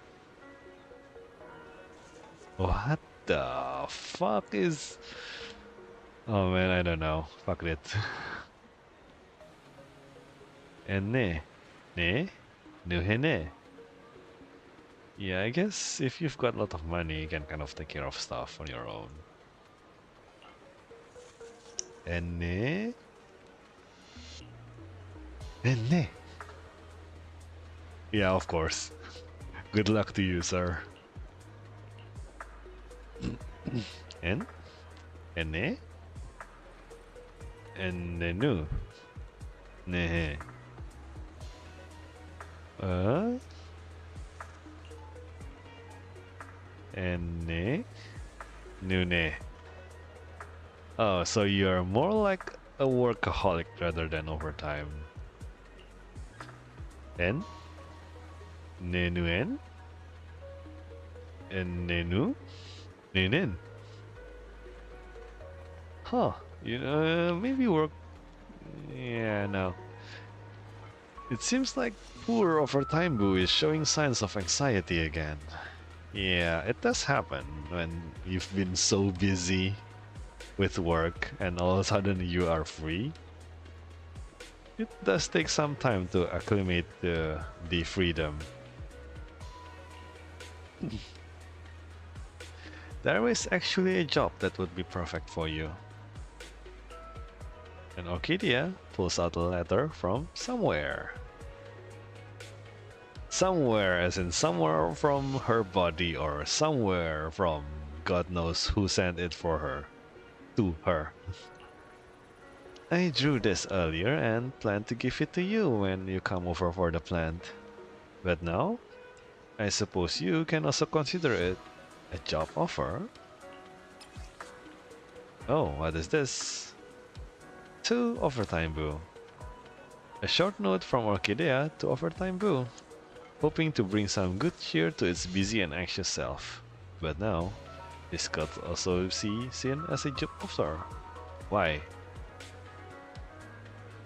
what the fuck is, oh man, I don't know, fuck it. And ne ne. Yeah, I guess if you've got a lot of money, you can kind of take care of stuff on your own. Enne? Enne? Yeah, of course. Good luck to you, sir. En? Enne? Ennenu? Nehe? Enne? Nune? Oh, so you're more like a workaholic rather than overtime. En? Nenuen? En nenu? Nenen? Huh, you know, maybe work... Yeah, no. It seems like poor overtime Boo is showing signs of anxiety again. Yeah, it does happen when you've been so busy with work and all of a sudden you are free. It does take some time to acclimate the freedom. There is actually a job that would be perfect for you. And Orchidea pulls out a letter from somewhere. Somewhere as in somewhere from her body or somewhere from God knows who sent it for her. To her. I drew this earlier and planned to give it to you when you come over for the plant. But now, I suppose you can also consider it a job offer. Oh, what is this? To Overtime Boo. A short note from Orchidea to Overtime Boo, hoping to bring some good cheer to its busy and anxious self. But now, this could also be seen as a job offer. Why?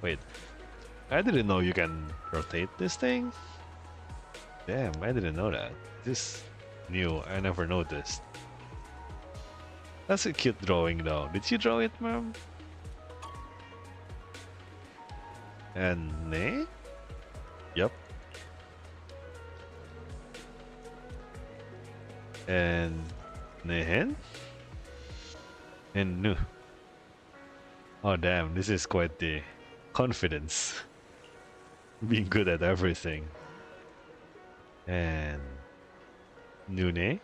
Wait, I didn't know you can rotate this thing? Damn, I didn't know that. This is new, I never noticed. That's a cute drawing though. Did you draw it, ma'am? And ne? Yup. And nehen? And nu. Oh damn, this is quite the confidence. Being good at everything. And nune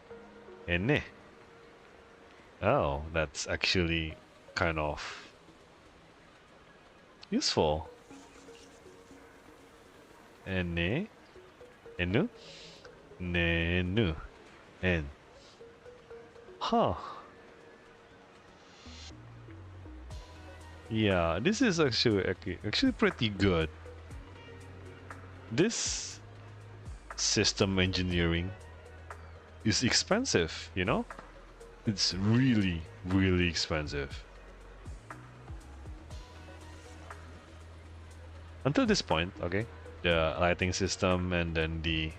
and ne. Oh, that's actually kind of useful. And ne, and nu, ne nu, and huh. Yeah, this is actually pretty good. This system engineering is expensive, you know? It's really, really expensive. Until this point, okay, the lighting system and then the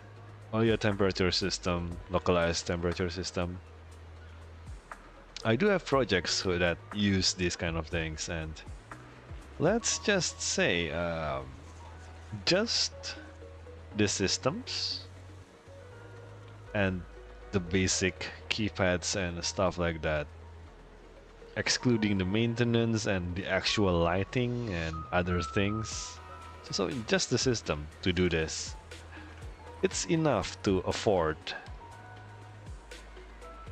audio temperature system, localized temperature system. I do have projects that use these kind of things, and let's just say just the systems and the basic keypads and stuff like that, excluding the maintenance and the actual lighting and other things. So just the system to do this, it's enough to afford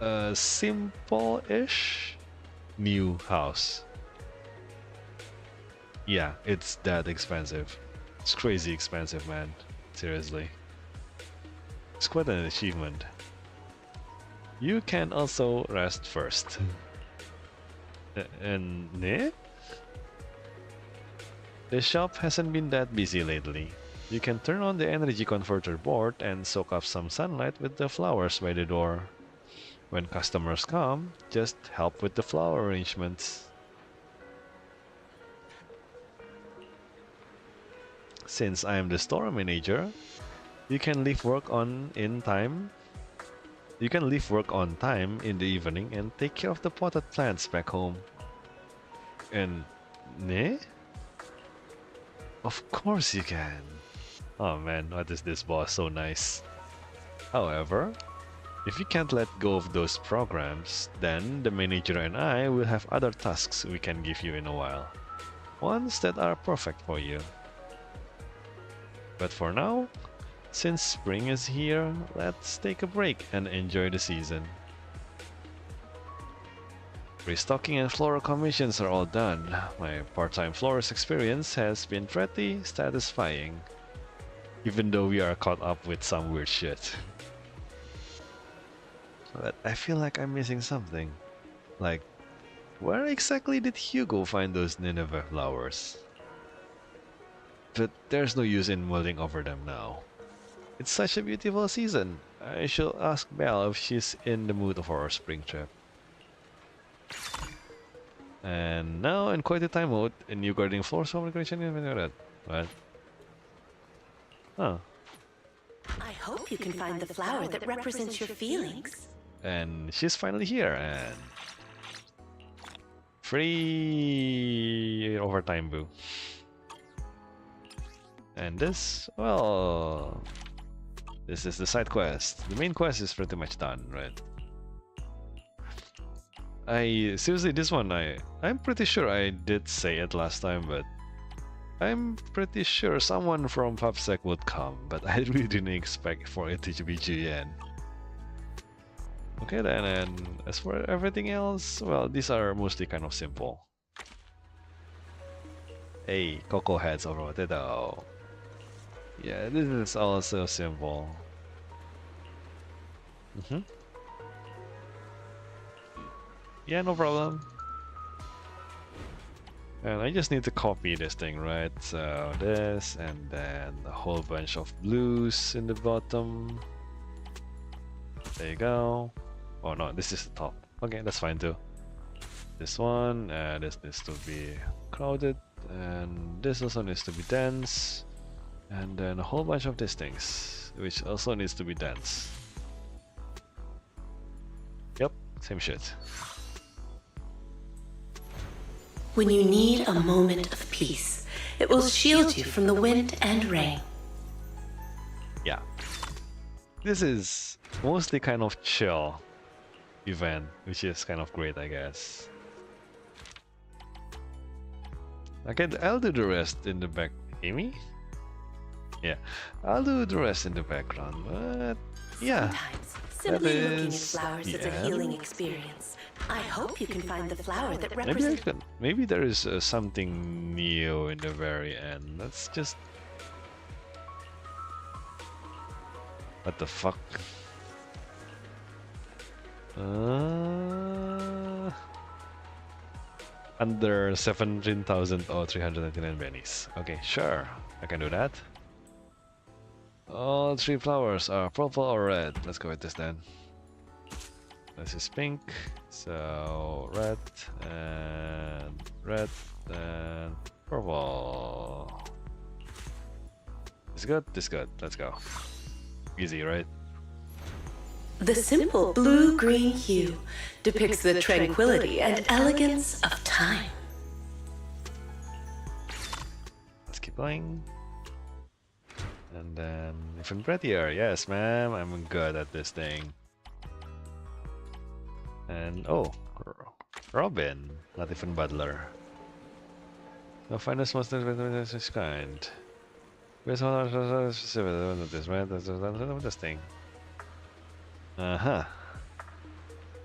a simple-ish new house. Yeah, it's that expensive. It's crazy expensive, man. Seriously. It's quite an achievement. You can also rest first. And ne? The shop hasn't been that busy lately. You can turn on the energy converter board and soak up some sunlight with the flowers by the door. When customers come, just help with the flower arrangements. Since I am the store manager, you can leave work on time in the evening and take care of the potted plants back home. And ne? Of course you can. Oh man, what is this boss so nice. However, if you can't let go of those programs, then the manager and I will have other tasks we can give you in a while. Ones that are perfect for you. But for now, since spring is here, let's take a break and enjoy the season. Restocking and floral commissions are all done. My part-time florist experience has been pretty satisfying, even though we are caught up with some weird shit. But I feel like I'm missing something. Like, where exactly did Hugo find those Nineveh flowers? But there's no use in mulling over them now. It's such a beautiful season. I should ask Belle if she's in the mood for our spring trip. And now in quality time mode, a new gardening floor celebration in what? Huh. I hope you can find the flower that represents your feelings. And she's finally here, and free overtime boo. And this, well, this is the side quest. The main quest is pretty much done, right? Seriously, this one I'm pretty sure I did say it last time, but I'm pretty sure someone from PubSec would come, but I really didn't expect for it to be GN. Okay then, and as for everything else, well, these are mostly kind of simple. Hey, Coco heads over potato. Yeah, this is also simple. Yeah, no problem. And I just need to copy this thing, right? So this, and then a whole bunch of blues in the bottom. There you go. Oh no, this is the top. Okay, that's fine too. This one, this needs to be crowded, and this also needs to be dense. And then a whole bunch of these things, which also needs to be dense. Yep, same shit. When you need a moment of peace, it will shield you from the wind and rain. Yeah. This is mostly kind of chill event, which is kind of great, I guess. Okay, I'll do the rest in the back. Amy? Yeah, I'll do the rest in the background, but yeah. Sometimes, simply looking at flowers is a healing experience. I hope you can find the flower that represents... Maybe there is something new in the very end. Let's just... What the fuck? Under 17,399 bennies. Okay, sure. I can do that. All three flowers are purple or red. Let's go with this then. This is pink, so red and purple. This good? This good. Let's go. Easy, right? The simple blue-green hue depicts the tranquility and elegance of time. Let's keep going. And then even prettier. Yes, ma'am. I'm good at this thing. And oh, Robin, not even Butler. The finest most this kind. This right? This thing. Uh-huh.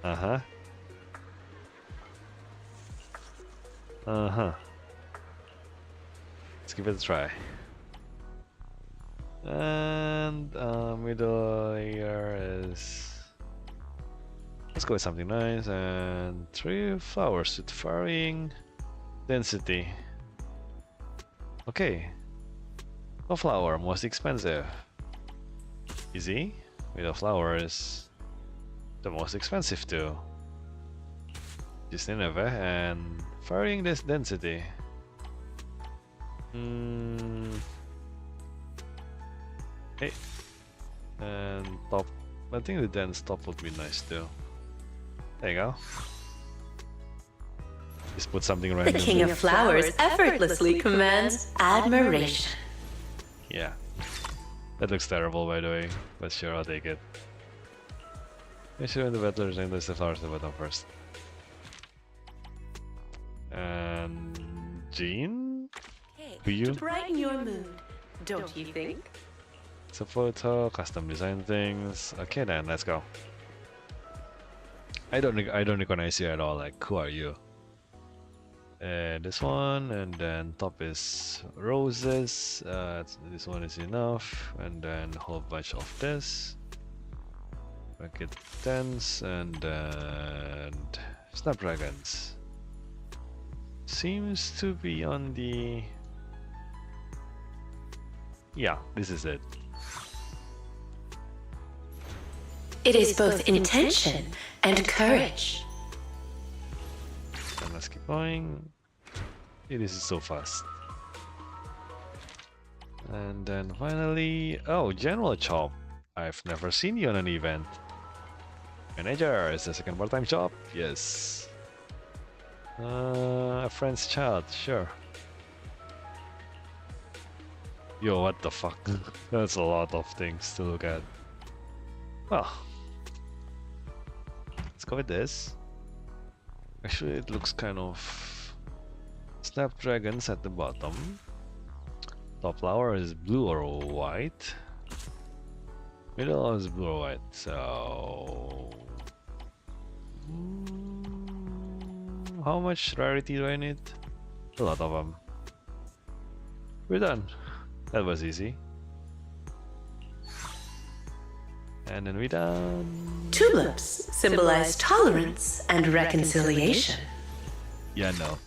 Uh-huh. Uh-huh. Let's give it a try. And middle layer is, let's go with something nice, and 3 flowers with varying density. Okay, a flower most expensive. Easy. Middle flower is the most expensive too. Just Nineveh and varying this density. Okay. And top. I think the dense top would be nice too. There you go. Just put something The random. King of Flowers effortlessly commands admiration. Yeah. That looks terrible, by the way, but sure, I'll take it. Make sure in the battlers and list the flowers at the bottom first. And Jean? Do you? To brighten your mood, don't you think? It's a photo, custom design things. Okay then, let's go. I don't recognize you at all. Like, who are you? This one, and then top is roses. This one is enough, and then a whole bunch of this. Make it tens, and then snapdragons. Seems to be on the. Yeah, this is it. It is both intention and courage. And let's keep going. It is so fast. And then finally, oh, General Chop. I've never seen you on an event. Manager, is the second part-time job? Yes. A friend's child, sure. Yo, what the fuck? That's a lot of things to look at. Well, let's go with this. Actually, it looks kind of snapdragons at the bottom. Top flower is blue or white. Middle is blue or white. So, how much rarity do I need? A lot of them. We're done. That was easy. And then we're done. Tulips symbolize tolerance and reconciliation. Yeah, no.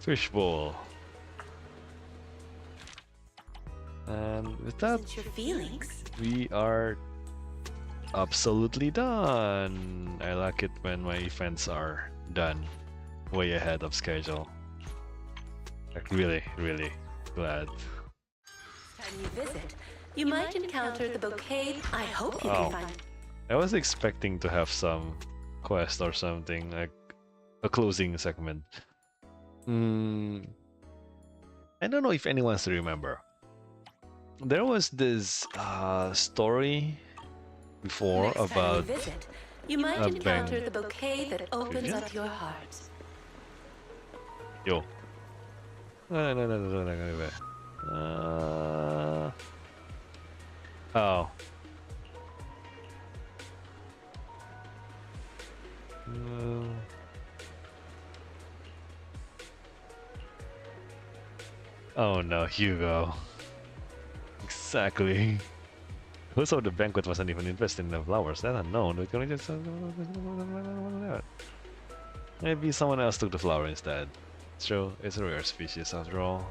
Fishbowl. And with that, Your feelings. we are absolutely done. I like it when my events are done way ahead of schedule. Like really, really glad. Time you visit, you might encounter the bouquet. I hope you Oh. can find. I was expecting to have some quest or something, like a closing segment. I don't know if anyone still remember. There was this story before Next time you about visit, you might a encounter bank. the bouquet that opens Yeah. up your heart. Yo. No. Oh. Oh no, Hugo. Exactly. Who saw the banquet wasn't even interested in the flowers? That's unknown. We can just maybe someone else took the flower instead. It's true, it's a rare species after all.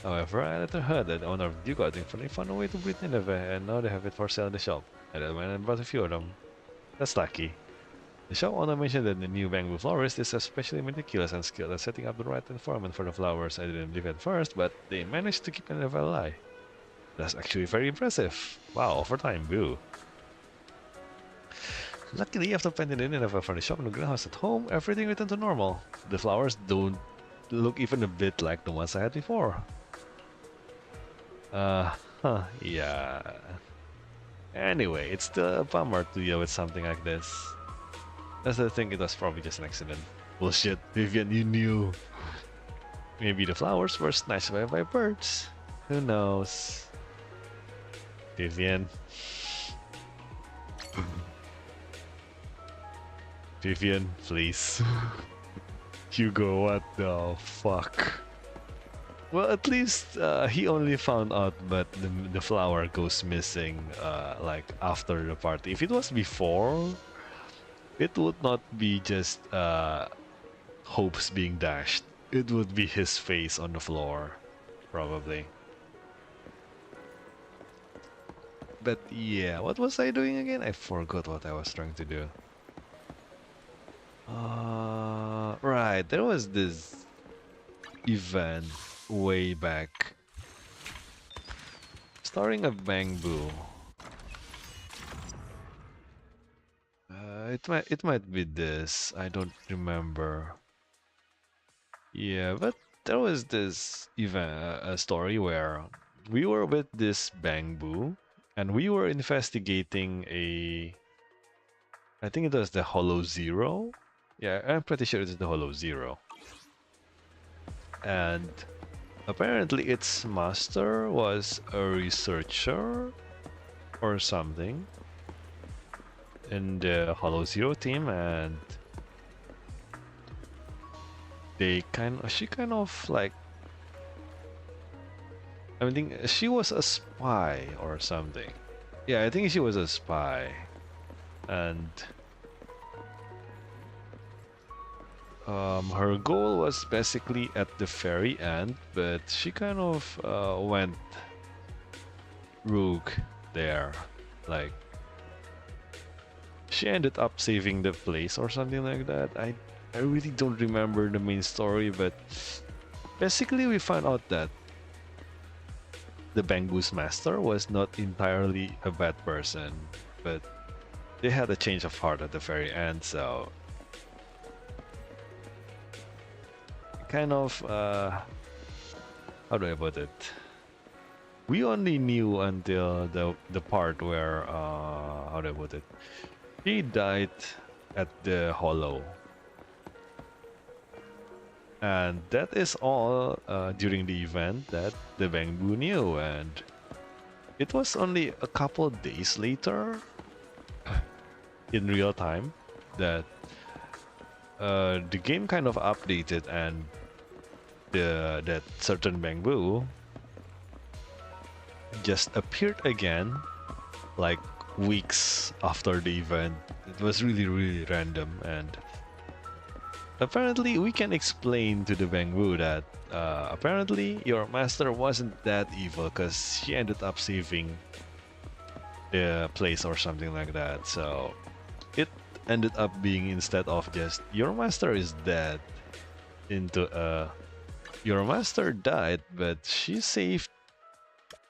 However, I later heard that the owner of the garden finally found a way to breed Nineveh, and now they have it for sale in the shop. I then went and bought a few of them. That's lucky. The shop owner mentioned that the new bamboo florist is especially meticulous and skilled at setting up the right environment for the flowers. I didn't believe at first, but they managed to keep Nineveh alive. That's actually very impressive. Wow, overtime, boo. Luckily, after planting in Nineveh for the shop and the greenhouse at home, everything returned to normal. The flowers don't look even a bit like the ones I had before. Yeah. Anyway, it's still a bummer to deal with something like this. That's the thing, it was probably just an accident. Bullshit, Vivian, you knew. Maybe the flowers were snatched away by birds. Who knows? Vivian. Vivian, please. Hugo, what the fuck? Well, at least he only found out, but the flower goes missing like after the party. If it was before, it would not be just hopes being dashed. It would be his face on the floor, probably. But yeah, what was I doing again? I forgot what I was trying to do. Right, there was this event way back starring a bamboo. It might be this. I don't remember. Yeah, but there was this event, a story where we were with this bamboo and we were investigating I think it was the Hollow Zero. Yeah, I'm pretty sure it's the Hollow Zero. And apparently its master was a researcher or something in the Hollow Zero team, and she kind of like, I think she was a spy or something. Yeah, I think she was a spy. And her goal was basically at the very end, but she kind of went rogue there. Like, she ended up saving the place or something like that. I really don't remember the main story, but basically we found out that the Bamboo's master was not entirely a bad person, but they had a change of heart at the very end, so kind of how do I put it? We only knew until the part where how do I put it? He died at the Hollow. And that is all during the event that the Bamboo knew, and it was only a couple days later in real time that the game kind of updated, and that certain Bamboo just appeared again like weeks after the event. It was really random, and apparently we can explain to the Bamboo that apparently your master wasn't that evil because she ended up saving the place or something like that. So it ended up being, instead of just your master is dead, into your master died, but she saved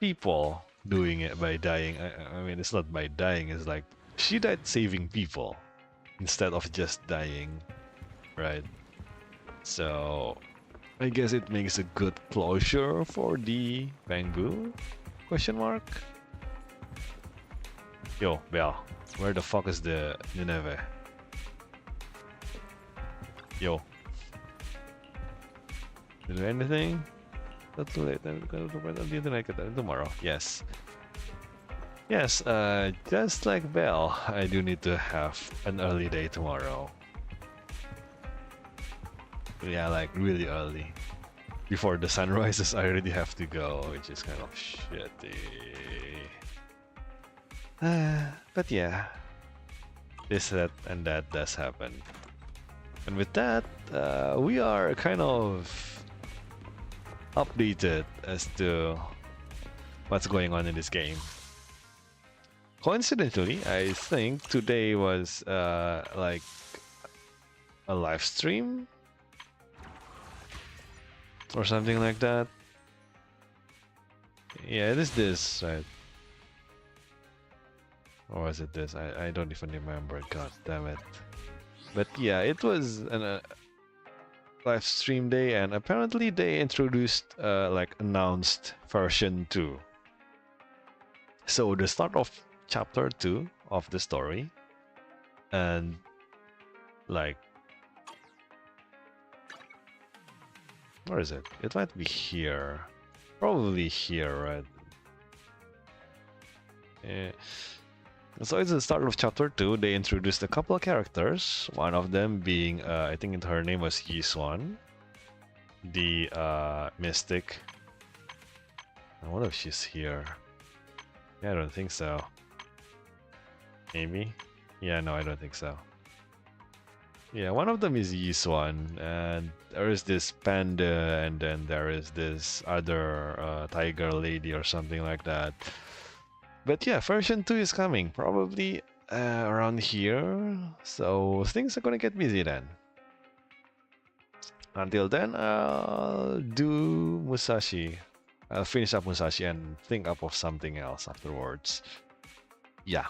people doing it by dying. I mean, it's not by dying, it's like she died saving people instead of just dying, right? So I guess it makes a good closure for the Bamboo? Question mark? Yo, Bell, where the fuck is the Nineveh? Yo. Did you do anything? Not too late. I'm gonna do it tomorrow. Yes. Yes, just like Bell, I do need to have an early day tomorrow. Yeah, like really early. Before the sun rises, I already have to go, which is kind of shitty. But yeah, this, that, and that does happen. And with that, we are kind of updated as to what's going on in this game. Coincidentally, I think today was like a live stream or something like that. Yeah, it is this, right? Or was it this? I don't even remember. God damn it. But yeah, it was an live stream day, and apparently they introduced like announced version 2. So the start of chapter 2 of the story, and like, where is it? It might be here. Probably here, right? Yeah. So it's the start of chapter 2. They introduced a couple of characters. One of them being, I think her name was Yiswan. the Mystic. I wonder if she's here. Yeah, I don't think so. Amy? Yeah, no, I don't think so. Yeah, one of them is Yiswan, and there is this panda, and then there is this other tiger lady or something like that. But yeah, version 2 is coming, probably around here, so things are gonna get busy then. Until then, I'll do Musashi. I'll finish up Musashi and think up of something else afterwards. Yeah.